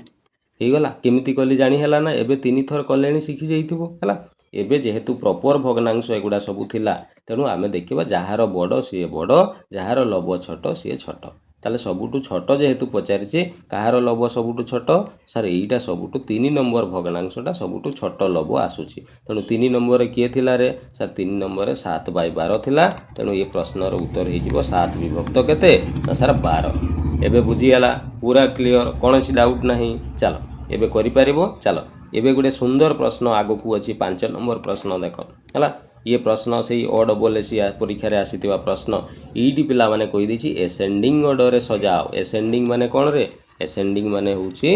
हे गला केमिति कली जानी हला ना एबे 3 थर कलेनी शिखि जाइथिबो हला एबे जेहेतु प्रॉपर भग्नांश एगुडा सब थिला तेणु आमे देखिबा जहार बड़ सी बड़ जहार लब छोट सी छोट ताले सबुठू छोट जेहेतु पचारिछि कहार लब सबुठू छोट सर एईटा सबुठू 3 नंबर भग्नांशटा सबुठू छोट लब आसुछि तेणु 3 नंबर किए थिला रे सर 3 नंबर 7/12 थिला तेणु ये प्रश्नर उत्तर हे जिवो 7 विभक्त केते सर 12 एबे बुझीगला पूरा क्लियर कोनोसी डाउट नाही चलो एबे करि परिबो चलो एबे गुटे सुंदर प्रश्न आगो को अछि 5 नंबर प्रश्न देखो हला ये प्रश्न से OSS परीक्षा रे आसीथिबा प्रश्न ईडी पिला माने कहि दिछि एसेंडिंग ऑर्डर रे सजाओ एसेंडिंग माने कोन रे एसेंडिंग माने होउछि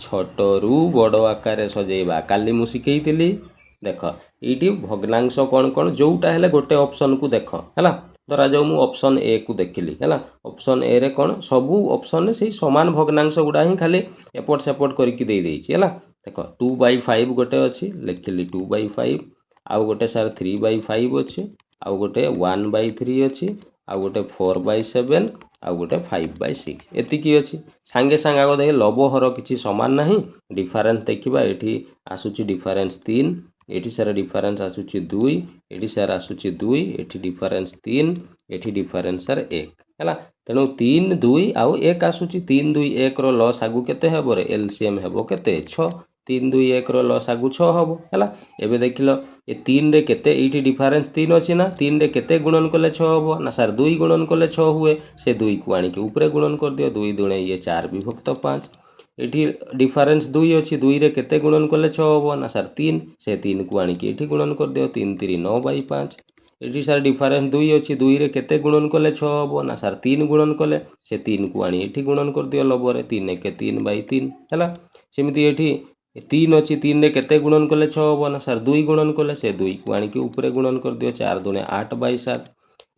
छोट रु बड़ आकार रे सजेबा काली मु सिखैतिली देख ईडी भग्नांश कोन कोन जोटा हेले गोटे ऑप्शन को देख हला धरा जाऊ मु ऑप्शन ए को देखिली हला ऑप्शन ए रे कोन सबु ऑप्शन ने से समान भग्नांश गुडा ही खाली एपट सेपट करके दे देछि हला देख 2/5 गोटे अछि लिखिली 2/5 आउ गोटे सर 3/5 अच्छे आउ गोटे 1/3 अच्छी आउ गोटे 4/7 आउ गोटे 5/6 एतिकी अच्छी सांगे सांगे आगे देखे लब हर किसी सामान ना डिफरेंस देखा ये आसूची डिफरेंस 3 ये सर डिफरेंस आसूची 2 ये सर आसूची 2 ये डिफरेंस 3 ये डिफरेंस सर 1 है तेणु 3 2 आउ 1 आसूची 3 2 1 रो लॉस आगु केते हेबो रे एलसीएम हेबो केते 6 3 2 1 रो लॉस आगु 6 हेबो हैला एबे देखिलो ए 3 रे केते एठी डिफरेंस 3 अछि ना 3 रे केते गुणन कले 6 हेबो ना सर 2 गुणन कले 6 हुए से 2 को आनी के ऊपर गुणन कर दियो 2 दुणे ये 4 विभक्त 5 एठी डिफरेंस 2 अछि 2 रे केते गुणन कले 6 हेबो ना सर 3 से 3 को आनी के एठी गुणन कर दियो 3 3 9/5 ये सार डिफरेन्स 2 अच्छी 2 रे केते गुणन कले 6 हम ना सार 3 गुणन कले से 3 को आनी ये गुणन कर दियो लबरे 3 के 3/3 है सेमती ये 3 अच्छी 3 रे केते गुणन कले 6 हम ना सार 2 गुणन कले से 2 को आनी ऊपर गुणन कर दियो 4 दूने 8/7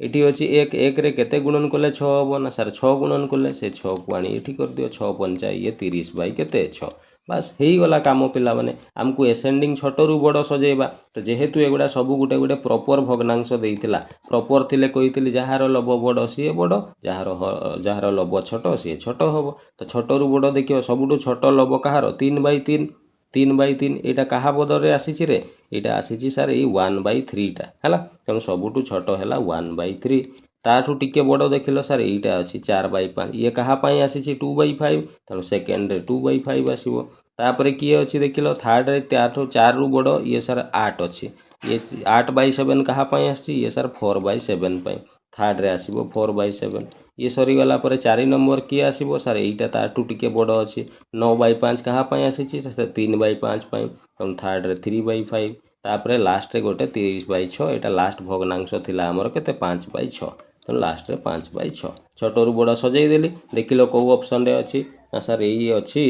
ये अच्छी 1 रे केते गुणन कले 6 हम ना सार 6 गुणन कले से 6 को आनी ये कर दियो 6 पंचा ये 30 बाई केते 6 बास हो गला कम पिला माने आमको एसेंडिंग छोटू बड़ सजेबा तो जेहेतु एगुड़ा सब गोटे गोटे प्रॉपर भग्नांश देइतिला प्रॉपर थिले कहितली जहार लब बड़ सी बड़ जहार लब छोट सी छोट हम तो छोटू बड़ देखियो सबुठु छोट लब कहार 3/3 3/3 यहाँ क्या बदल में आसी रे यहाँ आसी सार ये 1/3 टा है तेणु सबुठु छोट है 1/3 ताठू टिके बड़ देख लो सार यहीटा अच्छी 4/5 ये कहाँपाई आसी 2/5 तेणु सेकेंड 2/5 आसो तापर किए अच्छी देख लो थर्ड रे 4 रु बड़ ये सार 8 अच्छी ये 8/7 कहाँपाई आसी ये सार 4/7 थर्ड रे आसो 4/7 ये सरीगला 4 नंबर किए आसो सार यहीटा ताठू टिके बड़ अच्छी 9/5 कहाँपाई आसी 3/5 तेणु थर्ड रे 3/5 तापर लास्ट रे गोटे 30/6 यहाँ लास्ट भग्नांश थिला आमर केते 5/6 तेणु लास्ट रे 5/6 छोटू बड़ सजेदेली देख लो कौ ऑप्शन रे अच्छी ना सार यही अच्छी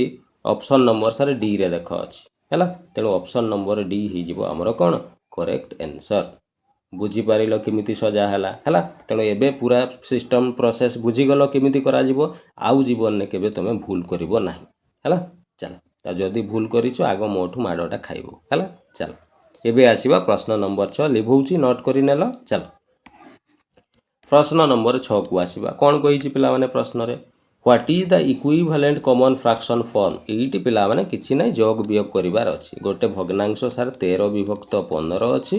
ऑप्शन नंबर सार डी रे देख अच्छी है तेणु ऑप्शन नंबर डी हो आमर कौन करेक्ट आंसर बुझीपार केमी सजा है तेणु एबे पूरा सिस्टम प्रोसेस बुझीगल केमी करा आउ जीवन में केबे तुम भूल कर ना है चल जदि भूल कर आग मोठू माड़टा खाइब है चल एबे आसीबा प्रश्न नंबर 6 लिभौची नोट करि नेल चल प्रश्न नंबर 6 को आसीबा कौन कहिछि पिला माने प्रश्न रे what is the equivalent common fraction form eighty पिला माने किछि नै जोग वियोग करिवार अछि गोटे भग्नांश सार 13/15 अछि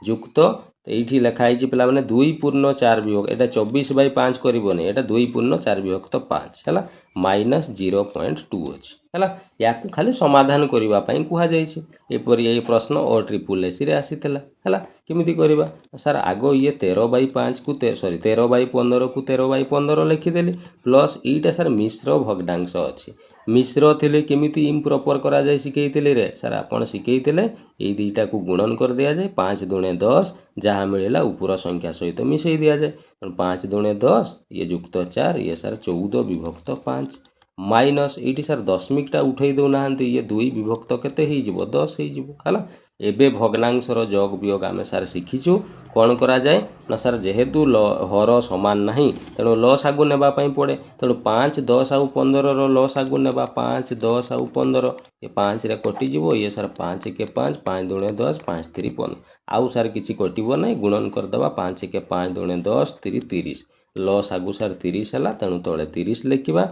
युक्त एठी लेखा है पिला माने 2/4 विभक्त एटा 24/5 करबोनी एटा 2/4 विभक्त 5 है -0.2 अछि है या खाली समाधान करबा पई कुहा जाइछि एपरि ए प्रश्न ओ ट्रिपल एसी रे आसीतला है केमिति करबा सर आगो ये 13/5 को 13/15 को 13/15 लिखिदेली प्लस एटा सर मिश्र भग्नांश अछि मिश्र थिले केमिति इम्प्रॉपर करा जाय सिकेइतिले रे सर आपण सिकेइतिले ए दुईटा को गुणन कर दिया जाए 5 दूने 10 जहाँ मिलेला ऊपर संख्या सहित मिसई दिया जाए 5 दूने 10 ये युक्त 4 ये सर 14/5 माइनस ये सर दशमिकटा उठे दौना ये 2 केते ही जीवो 10 ही जीवो है एबे भग्नांशर जोग वियोग आम सार शिखीचु कौन करा जाए ना सर जेहेतु हर समान नहीं तेणु लस आगु नेबा पड़े तेणु 5 10 आउ 15 लस आगु नेबा 5 10 आउ 15 ये 5 रे कटिଯିव ये सर 5 के 5 5 दूने 10 5 3 15 आउ सार किसी कटिब ना गुणन करदे 5 के 5 दूने 10 3 30 लस आगु सार 30 है तेणु तले 30 लिखा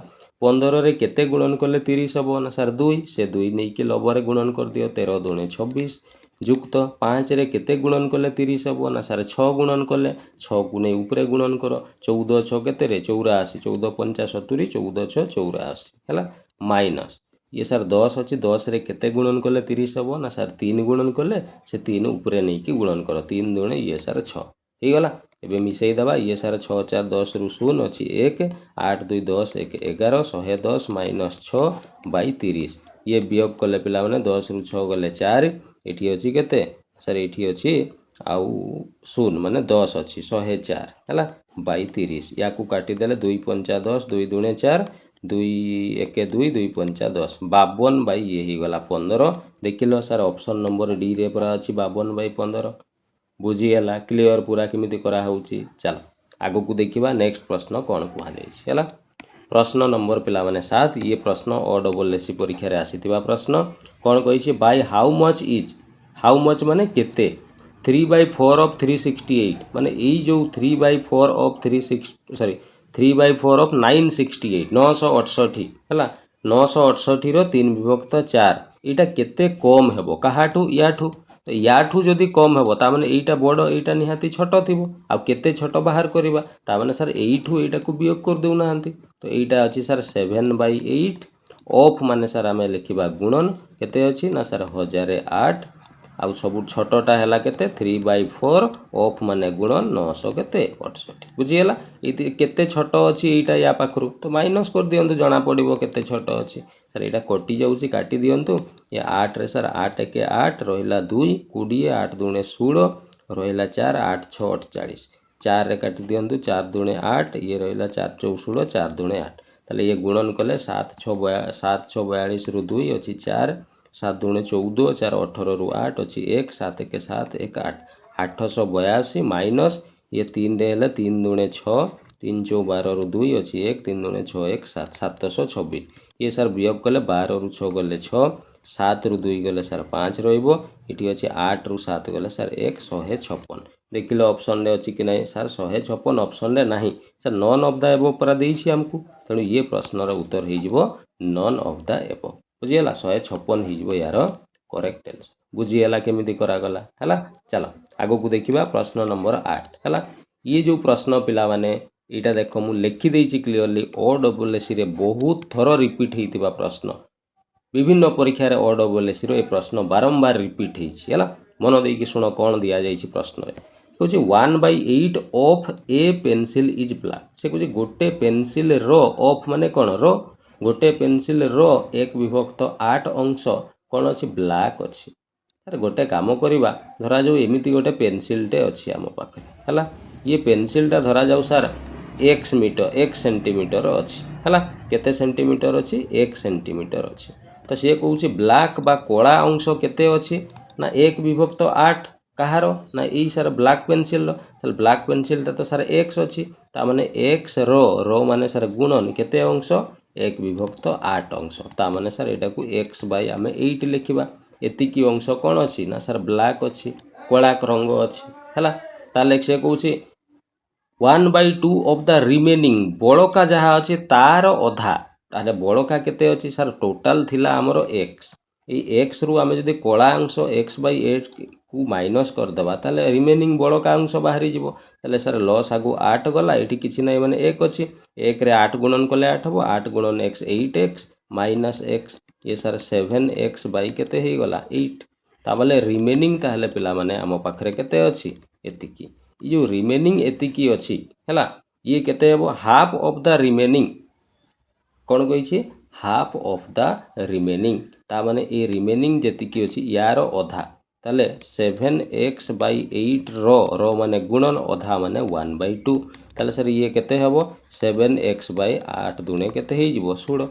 15 रे केते गुणन कले 30 हम ना सार 2 से 2 नहीं कि लबरे गुणन कर दियो 13 दूने 26 युक्त 5 रे केते गुणन कले 30 हम ना सार 6 गुणन कले 6 को नहीं ऊपर गुणन कर 14 6 केते रे 84 14 5 70 14 6 84 है माइनस ये सर 10 अच्छी 10 रे केते गुणन कले 30 हम ना सार 3 गुणन कले से 3 ऊपर नहीं कि गुणन कर 3 दूने ये सार 6 हो गला एबे मिसई दबा ये सार 6 4 10 रु 0 अच्छी 1 8 2 10 1 11 110 -6/30 ये वियोग कले पिला माने 10 रु 6 गले 4 एठी अछि केते सर एठी अछि आउ 0 माने 10 अछि 104 हला 30 या को काटी देले 2 5 10 2 दूने 4 2 1 2 2 5 10 52 बाई ये ही गला 15 देखिलो सर ऑप्शन नंबर डी रे पूरा अछि 52/15 बुझीगला क्लियर पूरा केमिति करा होउची चल आगो को देखिबा नेक्स्ट प्रश्न कौन कुहा जाइछि हला प्रश्न नंबर पिला माने 7 ये प्रश्न ओ डबल एसी परीक्षा रे आसीतिबा प्रश्न कौन कहिछि बाय हाउ मच माने केते 3/4 ऑफ 368 माने ए जो 3/4 ऑफ 3/4 ऑफ 968 968 हला 968 रो 3/4 एटा केते कम हेबो काहाठू याठू तो याठू जदि कम हेबो ता माने एटा बड़ एटा निहाती छोट थिबो आ केते छोट बाहर करबा ता माने सर एठू एटा को वियोग कर देउ नाहंती तो एटा अछि सर 7/8 ऑफ माने सर आमे लिखिबा गुणन केते अछि ना सर 1008 आ सब छोटटा हैला केते 3/4 ऑफ माने गुणन 900 केते 68 बुझियला इति केते छोट अछि एटा या पाखरु तो माइनस कर दियंतु जणा पड़िबो केते छोट अछि सर एटा कटि जाउची काटी दियंतु ये 8 रे सर 8 के 8 रहिला 2 20 8 दूने 16 रहा 4 8 6 48 4 रे काटी दिंतु 4 दूणे 8 ये रहा 4 4 16 4 दूणे 8 ताले ये गुणन कले 7 6 42 रु 2 अच्छी 4 7 दूणे 14 4 18 रु 8 अच्छी 1 7 1 7 1 8 882 माइनस ये 3 रे 3 दूणे 6 3 4 12 रु 2 अच्छी 1 3 दूणे 6 1 7 726 ये सर वियोग कले 12 रु 6 गले 6 7 रु 2 गले सर 5 रही अच्छे 8 रु 7 गले सर 156 देख लो ऑप्शन रे अच्छी कि नहीं सर 156 ऑप्शन रे नहीं सर नॉन ऑफ द एबो पर देइछि हमकु तेणु ये प्रश्न रो उत्तर हो नॉन ऑफ द एबो बुझीगला 156 हो यार करेक्ट आंसर बुझीगला केमिति करागला हैला चलो आगो को देखिबा प्रश्न नंबर 8 हैला ये जो प्रश्न पिला माने एटा देखो मु लिखि देइछि क्लियरली OSSC रे बहुत थरो रिपीट हेतिबा प्रश्न विभिन्न परीक्षा रे OSSC रो ए प्रश्न बारंबार रिपीट हेछि हैला मन देकी सुन कोन दिया जाइछि प्रश्न रे कहछि 1/8 of A pencil is black से कहछि गोटे पेंसिल रो ऑफ माने कोन रो गोटे पेंसिल रो 1/8 अंश कोन अछि ब्लैक अछि अरे गोटे काम करिबा धरा जो एमिति गोटे पेंसिल टे अछि हम पाखे हैला ये पेंसिल टा धरा जाऊ सर 1 सेंटीमीटर अच्छी है केते सेंटीमीटर अच्छी 1 सेंटीमीटर अच्छी तो सी कौच ब्लैक बा कला अंश केते अच्छी ना 1/8 कहार ना यही sir black pencil black pencil तो सर एक्स अच्छी ताने एक्स रो माने सर गुणन केते अंश 1/8 अंश ताने सर यहाँ को एक्स बाय आम 8 लिखा एतिकी अंश कौन अच्छी ना सर ब्लैक अच्छी कला रंग अच्छी है ताले से कौच 1/2 ऑफ द रिमेनिंग बड़का जहाँ अच्छे तार अधा ताले बड़का केते अच्छी सर टोटाल थिला हमर एक्स एक्स रु आम जदि कला अंश x/8 को माइनस करदे ताले रिमेनिंग बड़का अंश बाहरी जीवो ताले सर लॉस आगु 8 गला एठी किछि नै माने 1 अच्छी 1 रे 8 गुणन कले 8 हबो 8 गुणन x 8x माइनस x ये सर 7x बाई केते हे गला 8 ताबले रिमेनिंग ताहले पिला माने आम पाखरे केते अच्छी एतिकी ये जो रिमेनिंग एतिकी अच्छी है ये केते हेबो हाफ ऑफ द रिमेनिंग कौन कही हाफ ऑफ द रिमेनिंग ता माने ये रिमेनिंग जेतिकी अच्छी यार अधा ताले 7x/8 रो माने गुणन अधा माने 1/2 ताले सर ये केते हेबो 7x/8 दुणे केते हे जिवो 16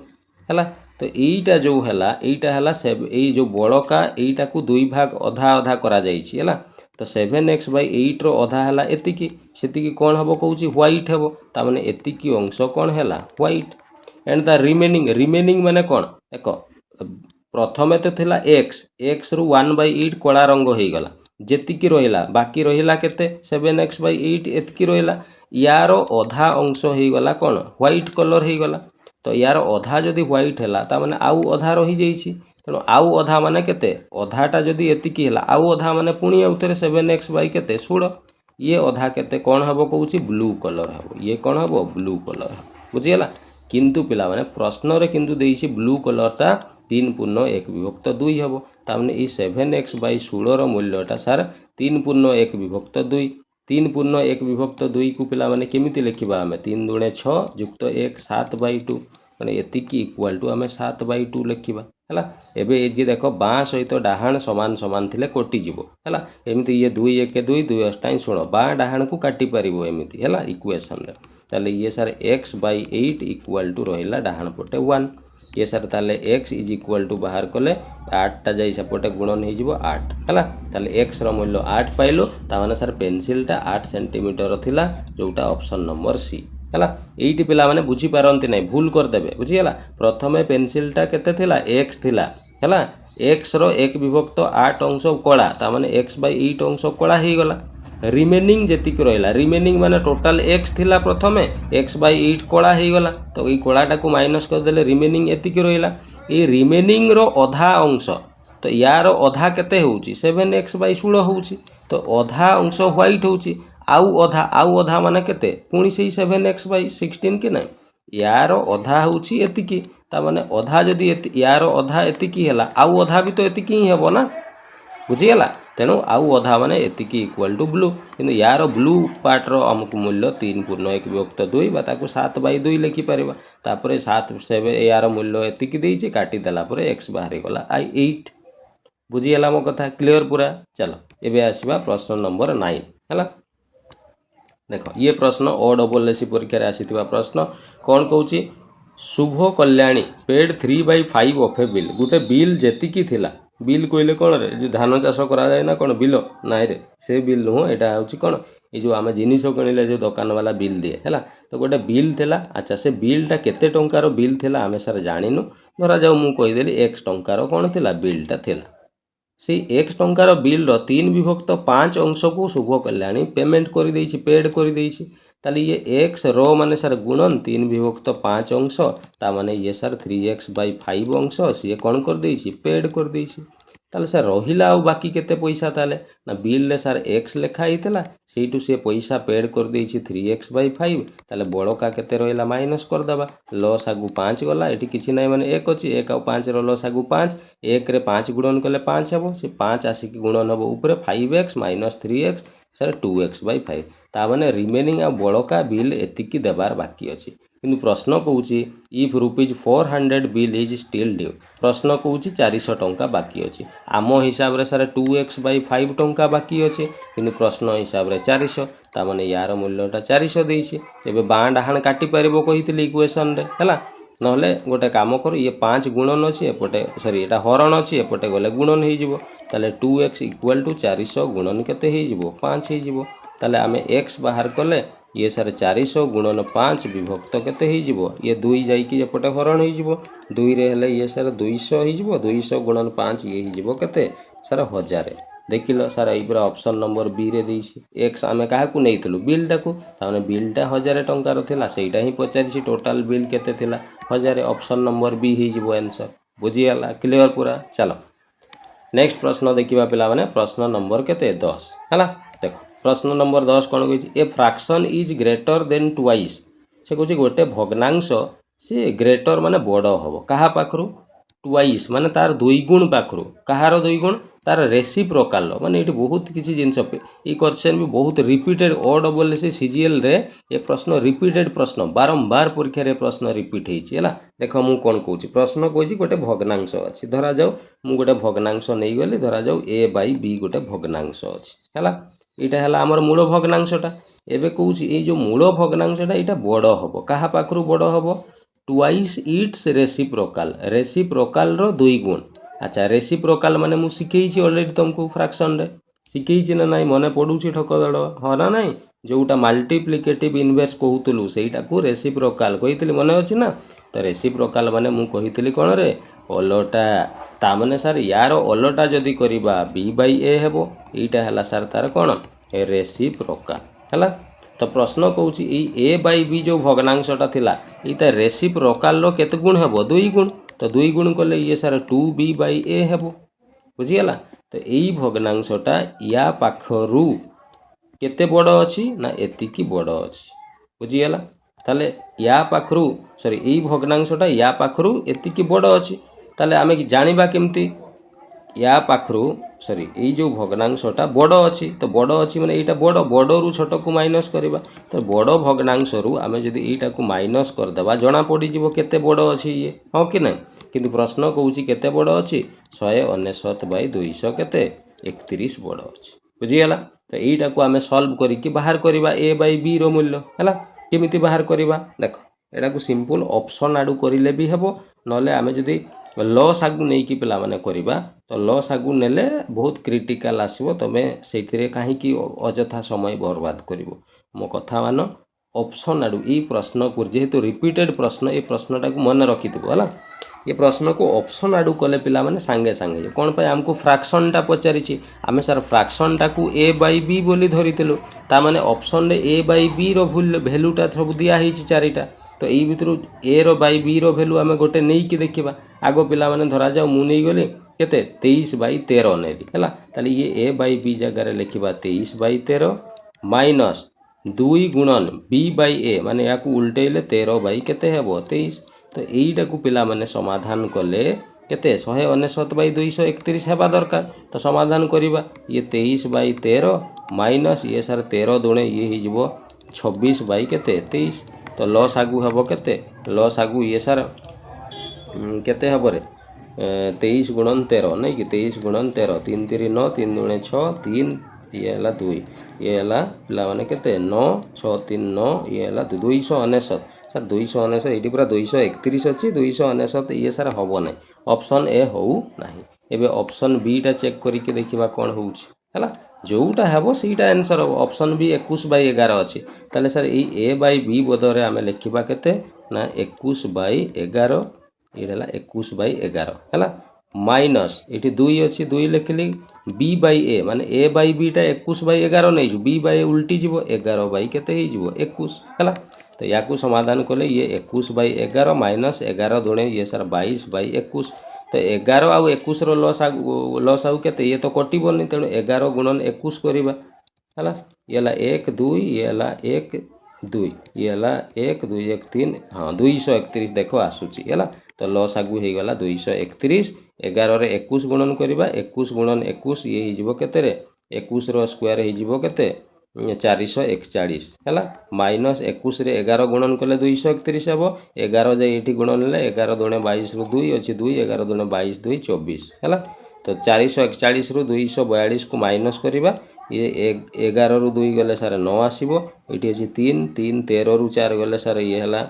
हैला तो एटा जो हैला एटा हैला ए जो बड़का एटा को दुई भाग अधा अधा करा जाइछि हैला तो 7x/8 रो अधा हैला एतिकी सेतिकी कोन हबो कहूची व्हाइट हबो ता माने एतिकी अंश कोन हैला व्हाइट एंड द रिमेनिंग माने कोन देखो प्रथमे तो थिला x रु 1/8 कला रंग हो गला जेतिकी रहिला बाकी रहिला केते 7x/8 एतिकी रहिला यार अधा अंश हो गला कोन व्हाइट कलर हो गला तो यार अधा जदि व्हाइट हैला ता माने आउ अधा रही जाइछि तेणु आउ अधा माने केते अधाटा जदि एतिकी हैला आउ अधा माने पुणी आउथरे 7x/ केते 16 ये अधा केते कोन हबो कहूची ब्लू कलर हबो ये कोन हबो ब्लू कलर बुझियला किंतु पिला माने प्रश्न रे किंतु देइछि ब्लू कलरटा 3/1/2 हबो तामने ई 7x/16 रो मूल्यटा सर 3/1/2 3/1/2 को पिला माने केमिति लिखिबा हमें 3 दूणे 6 युक्त 1 7/2 माने एतिकी इक्वल टू हमें 7/2 लिखिबा हैला एबे जे देखो बाँ सहित डाहाण समान समान थिले कोटि जीवो हैला एमिति ये 2 1 2 2 अष्टाई सुनो बाँ डाहाण को काटी परिबो एमिति हैला इक्वेशन रे ताले ये सर x/8 इक्वल टू रहिला डाहाण पटे 1 ये सर ताले x इज इक्वल टू बाहर कले 8 टा जाई सपोटे गुणन हे जीवो 8 हैला ताले x रो मूल्य 8 पाइलो ता माने सर पेंसिल टा 8 सेंटीमीटर थिला जोटा ऑप्शन नंबर सी हैला एइटी पिला माने बुझी पारंती नै भूल कर देबे बुझियला प्रथमे पेंसिल टा केते थिला x थिला हैला x रो 1/8 अंश कला ता माने x/8 अंश कला हे गला रिमेनिंग जेतिक रहिला रिमेनिंग माने टोटल x थिला प्रथमे x/8 कला हे गला तो ई कलाटा को माइनस कर देले रिमेनिंग एतिक रहिला ए रिमेनिंग रो आधा अंश तो यार आधा केते होउची 7x/16 होउची तो आधा अंश व्हाइट होउची आउ अधा माने केते पुणी से 7x/16 के ना यार अधा होउची एतिकी ता माने अधा जदि यार अधा एतिकी हैला आउ अधा भी तो एतिकी ही हेबो ना बुझिगला तेणु आउ अधा माने एतिकी इक्वल टू ब्लू किंतु यार ब्लू पार्ट रो हमको मूल्य 3/1/2 बा ताको 7/2 लिखि परिबा तापरे 7 7 यार मूल्य एतिकी देइछि काटी देला परे x बाहरी गला 8 बुझिगला मो कथा क्लियर पूरा चलो। एबे आसीबा प्रश्न नंबर 9 हैला। देख ये प्रश्न ओ डबल एस परीक्षा आसीथिबा प्रश्न कौन कहूँ Shubh Kalyani paid 3/5 of a bill गोटे बिल जेतिकी थिला बिल कहले कौन रे जो धान चाष करा जाए ना कौन बिल नाई रे से बिल नुह एटा हूँ कौन ये जो आम जिनिस किणिले जो दुकान वाला बिल दिए है तो गोटे बिल थिला। अच्छा से बिलटा केते टंकार बिल थिला आमे सर जानिनु धरा जाऊ मु कहीदेली एक्स टंकार कौन थिला बिलटा थिला से एक्स टंकार बिल 3/5 अंश को शुभ कल्याणी पेमेंट कर देछि पेड कर देछि ताली ये एक्स रो माने सर गुणन 3/5 अंश ता माने ये सर 3x/5 अंश सी कौन कर देछि पेड कर देछि ताले सर रहिला आ बाकी केते पैसा ताले ना बिल ले सर एक्स लेखा हितला सेटू से पैसा पेड कर देछि 3x/5 ताले बड़का केते रहिला माइनस कर दबा लॉस आगु 5 गला एठी किछि नै माने 1 अछि 1 आ 5 रो लॉस आगु 5 1 रे 5 गुणन कले 5 हेबो से 5 आसी कि गुणन हेबो ऊपर 5x - 3x सर 2x/5 ता माने रिमेनिंग आ बड़का बिल एतिकी देबार बाकी अछि किंतु प्रश्न कहूँ if ₹400 bill is still due प्रश्न कहूँ 400 टंका बाकी अच्छी आम हिसाब रे सर 2x/5 टंका बाकी अच्छे किंतु प्रश्न हिसाब रे 400 ता माने यार मूल्यटा 400 देइछि एबे बाँ डाहाण काटी पारिबो कहितली इक्वेशन रे हला नहले गोटे काम कर ये 5 गुणन अच्छी एपटे सॉरी एटा हरण अच्छी एपटे गले गुणन हो जिवो ताले 2x = 400 गुणन केते हो जिवो 5 हो जिवो ताले आमे x बाहर कले ये सर 400 गुणन 5 विभक्त केते हो जिवो ये 2 जाइकी एपटे हरण हो जिवो 2 रे हेले ये सर 200 हो जिवो 200 गुणन 5 ये हो जिवो केते सर 1000 देखिल सर ये पूरा ऑप्शन नंबर बी रे देइछि एक्स आमे काहा को नेइतलु बिलटा को ताने बिलटा 1000 टंकार थिला सेटा ही पचारिछि टोटल बिल केते थिला 1000 ऑप्शन नंबर बी ही जिवो आंसर बुझियाला क्लियर पूरा। चलो नेक्स्ट प्रश्न देखिबा पिला माने प्रश्न नंबर केते 10 हला देखो प्रश्न नंबर 10 कौन कही a fraction is greater than twice से कह गोटे भग्नांश से ग्रेटर माने बड़ हम क्या पाखु ट्वाइस माने तार 2 गुण पाखु कहार 2 गुण तार रेसिप्रोकाल माने ये बहुत किसी जिनस ये क्वेश्चन भी बहुत रिपीटेड ओ डबल एस सीजीएल रे ये प्रश्न रिपीटेड प्रश्न बारंबार परीक्षा रे प्रश्न रिपीट है देख मु कौन कहूँ प्रश्न कही गोटे भग्नांश अच्छी धरा जाऊ मु गोटे भग्नांश नहीं गली धरा जाऊ a/b गोटे भग्नांश अच्छी है यहाँ है आमर मूल भग्नांशटा एबे कहूँ ये जो मूल भग्नांशटा यहाँ बड़ हम क्या पाखु बड़ हम ट्वाइस इट्स रेसिप्रोकाल रो 2 गुण। अच्छा रेसिप्रोकाल माने मु शिखेइछि ऑलरेडी तुमको फ्रैक्शन रे शिखेइछि ना नहीं मन पड़ुछि ठकदड़ हाँ ना नहीं जोटा मल्टीप्लिकेटिव इनवर्स कहूतलु सेटा को रेसिप्रोकाल कहितली मन अछि ना तो रेसिप्रोकाल माने मु कहितली कोन रे ओलोटा ता माने सर यार ओलोटा जदी करिबा b/a हेबो एटा हला सर तार कोन रेसिप्रोकाल हला तो प्रश्न कहूँ a/b जो भग्नांशटा थिला इता रेसिप्रोकाल रो केते गुण हेबो 2 गुण तो 2 गुण कले ये सर 2b/a हेबो बुझिगला तो यही भग्नांशटा या पाखरु केते बड़ अच्छी ना एतिकी बड़ अच्छी बुझिगला ताले या पाखरु सॉरी यही भग्नांशटा या पाखरु एतिकी बड़ अच्छी ताले आमे जानिबा केमती या पाखरु सॉरी यही जो भग्नांशटा बड़ अच्छी तो बड़ अच्छी माने एटा बड़रू छोट को माइनस करबा तो बड़ भग्नांशरू आमे जदी एटा को माइनस कर देबा जना पड़ी जीवो केते बड़ अच्छी ये हाँ कि नहीं किंतु प्रश्न कहूँ केते बड़ अच्छी 199/200 केते 31 बड़ अच्छी बुझीगला तो यहीटा को आमे सॉल्व करिकी बाहर करबा a/b रो मूल्य हैला केमिति बाहर करबा देखो एटा को सिंपल ऑप्शन आडू करिले भी हेबो नले आमे जदी लॉस आगु नहीं कि पिला माने करबा तो लॉस आगु नेले बहुत क्रिटिकल आसीबो तमे सेथिरे काहे कि अजथा समय बर्बाद करिवो मो कथा मान ऑप्शन आडू ई प्रश्न को जेहेतु रिपीटेड प्रश्न ये प्रश्नटा को मन रखिथिबो हला ये प्रश्न को ऑप्शन आडू कले पिला माने सांगे सांगे कौन पे हमको फ्रैक्शनटा पचारिछि आमे सर फ्रैक्शनटा को a/b बोली धरिथिलु ता माने ऑप्शन रे a/b रो वैल्यूटा सब दिया हिछि चारिटा तो यही भितर a row by b row value आमे गोटे नहीं कि देखिबा आगो पिला माने धरा जाऊ मु नहीं गली केते 23/13 नेली हैला ताली ये a/b जगह रे लिखिबा 23/13 माइनस 2 गुणन b/a माने या को उल्टेइले 13 केते हेबो 23 तो यहीटा को पिला माने समाधान कले केते 199/231 हेबा दरकार तो समाधान करिबा ये 23/13 माइनस ये सर 13 दुणे ये ही जिवो 26 केते 23 तो लॉस आगु हेबो केते लॉस आगु ये सर केते हेबो रे 23 गुणन 13 नहीं कि 23 गुणन 13 3 3 9 3 2 6 3 ये है 2 ये है पिला माने केते 9 6 3 9 ये है 299 सर 299 ये पूरा 231 अच्छी 299 ये सारा हम ना ऑप्शन ए हो नहीं एबे ऑप्शन बी टा चेक करके देखा कौन हो जोटा हे सहीटा आंसर हम ऑप्शन बी 21/11 अच्छी ताले सर ये ए बाई बी बदले आम लिखा के ना 21/11 ये 21/11 है माइनस ये 2 अच्छी 2 लिखिली बी बाई ए माने ए बाई बी टा 21/11 नहीं बी बाई उल्टी जीव 11 बाई के 21 है तो या समाधान कले ये 21/11 माइनस 11 दुणे ये सर 22/21 तो 11 आउ 21 लॉस आउ के ये तो कटोनी तेणु 11 गुणन 21 करवा है ये 1 2 ये 1 2 ये 1 2 1 3 हाँ 231 देख आसूची है तो लॉस आगु हो गला 231 11 रे 21 गुणन करवा 21 गुणन 21 ये हो के 21 स्क्वायर हो के 441 है माइनस 21 रे 11 गुणन कले 231 हम 11 जाए ये गुणन ले 11 दुणे 22 रु 2 अच्छी 2 11 दुणे 22 2 24 है तो 441 रु 242 को माइनस करवा ये 11 रु 2 गले सारे 9 आसो ये अच्छी 3 3 13 रु 4 गले सारे ये है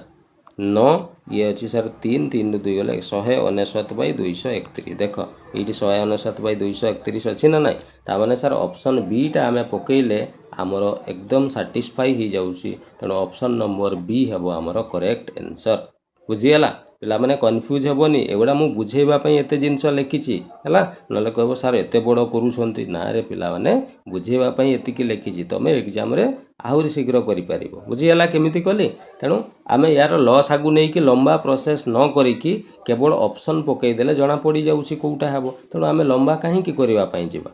9 ये अच्छी सर 3 3 रु 2 गले 199/231 देख ये 199/231 अच्छी ना ना ताने सर ऑप्शन बी टा आम पकईले आमर एकदम साटिस्फाई हो जाऊँगी तेणु ऑप्शन नंबर बी हम आमर करेक्ट आंसर बुझीगला पिला माने कन्फ्यूज हेबनी एगुड़ा मु बुझेबापी एत जिनस लिखी है ना कह सार एत बड़ करूँ ना रे पिला माने बुझेबापी एतिकी लिखी तुम एग्जाम रे आहरी शीघ्र कर बुझीगला केमिति कली तेणु आम यार लॉस आगु नहीं कि लंबा प्रोसेस न करिकी केवल ऑप्शन पकईदेले जना पड़ जाऊँगी कौटा हे तेणु आम लंबा कहीं करने जावा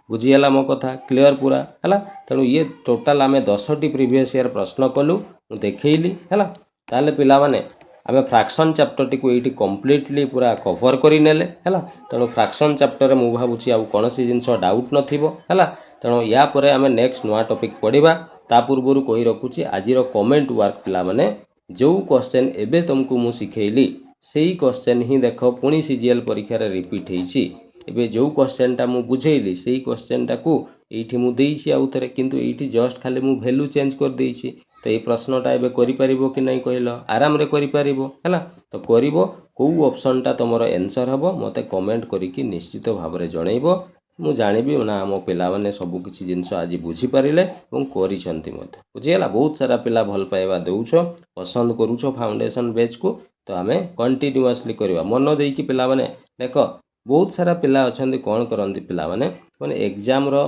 बुझीगला मो कथा क्लियर पूरा है तेणु ये टोटाल आम 10टी प्रीवियस ईयर प्रश्न कलु देखली है ताले पिला माने आम फ्रैक्शन चैप्टर टी को ये कम्प्लीटली पूरा कवर करने है तेणु फ्रैक्शन चैप्टर में भावुँ आउ कौन सी जिन डाउट है तेणु या पर आम नेक्स्ट नुआ टॉपिक पढ़ा ता पूर्व कही रखुची आज कमेंट वर्क पिला माने जो क्वेश्चन एबे तुमको मु सिखेली सेही क्वेश्चन ही देख पुणी सीजीएल परीक्षा रिपीट होईची एबे जो क्वेश्चन टा मु बुझेली सेही क्वेश्चन टा को एठी मु देईची आउ थरे किंतु एठी जस्ट खाली मु वैल्यू चेंज कर देईची तो ये प्रश्नटा एबे करि परिबो कि नहीं कहलो आराम रे करि परिबो हैला तो करिवो को ऑप्शन टा तमरो आंसर हबो मते कमेंट करिकि निश्चित भाव में जनइबो मु जानिबी ना मो पिला माने सब किछि जिंस आज बुझी पारिले एवं करिसंती मते बुझियला बहुत सारा पिला भल पाइबा देउछो पसंद करूछो फाउंडेशन बैच को तो आमे कंटिन्यूअसली करबा मन देकी पिला माने देखो बहुत सारा पिला अछंती कोन करंती पिला माने एग्जाम रो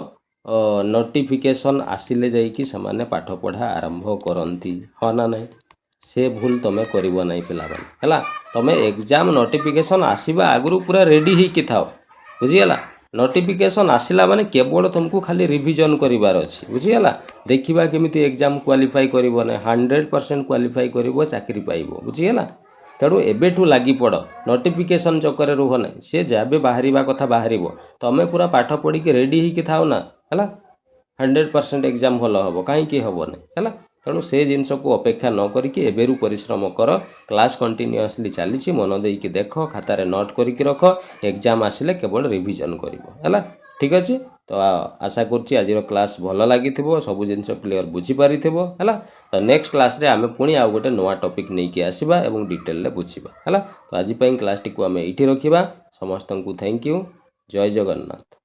नोटिफिकेशन आसिले जाइकी समाने पाठ पढ़ा आरंभ करती हाँ ना नहीं से भूल तुम करिवो नहीं पिला माने हैला तुम एग्जाम नोटिफिकेशन आसीबा आगु पूरा रेडी ही कि थाओ बुझीगला नोटिफिकेशन आसिला माने केवल तुमको खाली रिवीजन करिवार अछि बुझीगला देखिबा केमिति एग्जाम क्वालिफाई करिवो नै 100% क्वालिफाई करिवो चाकरी पाइबो बुझीगला तेणु एबेठू लगी पड़ नोटिफिकेशन चक्कर रुह ना सी जब बाहर कथा बाहर तुम पूरा पाठ पढ़ी रेडी ही थाओ ना है 100% एग्जाम भल हम कहीं हम ना है तेणु से जिनस को अपेक्षा न करके एबेरू परिश्रम कर क्लास कंटिन्यूअसली चली मन देकी देख खातार नोट करके रख एग्जाम आसिले केवल रिवीजन कर ठीक अच्छे तो आशा करुँच आज क्लास भल लगी सब जिनस क्लीयर बुझीपारि है तो नेक्स्ट क्लास रे आमे पुणी आउ गोटे नुआ टॉपिक नहीं कि आसीबा एवं डिटेल रे बुझीबा है तो आज क्लास टी को आमे इठी रखिबा समस्त को थैंक यू जय जगन्नाथ।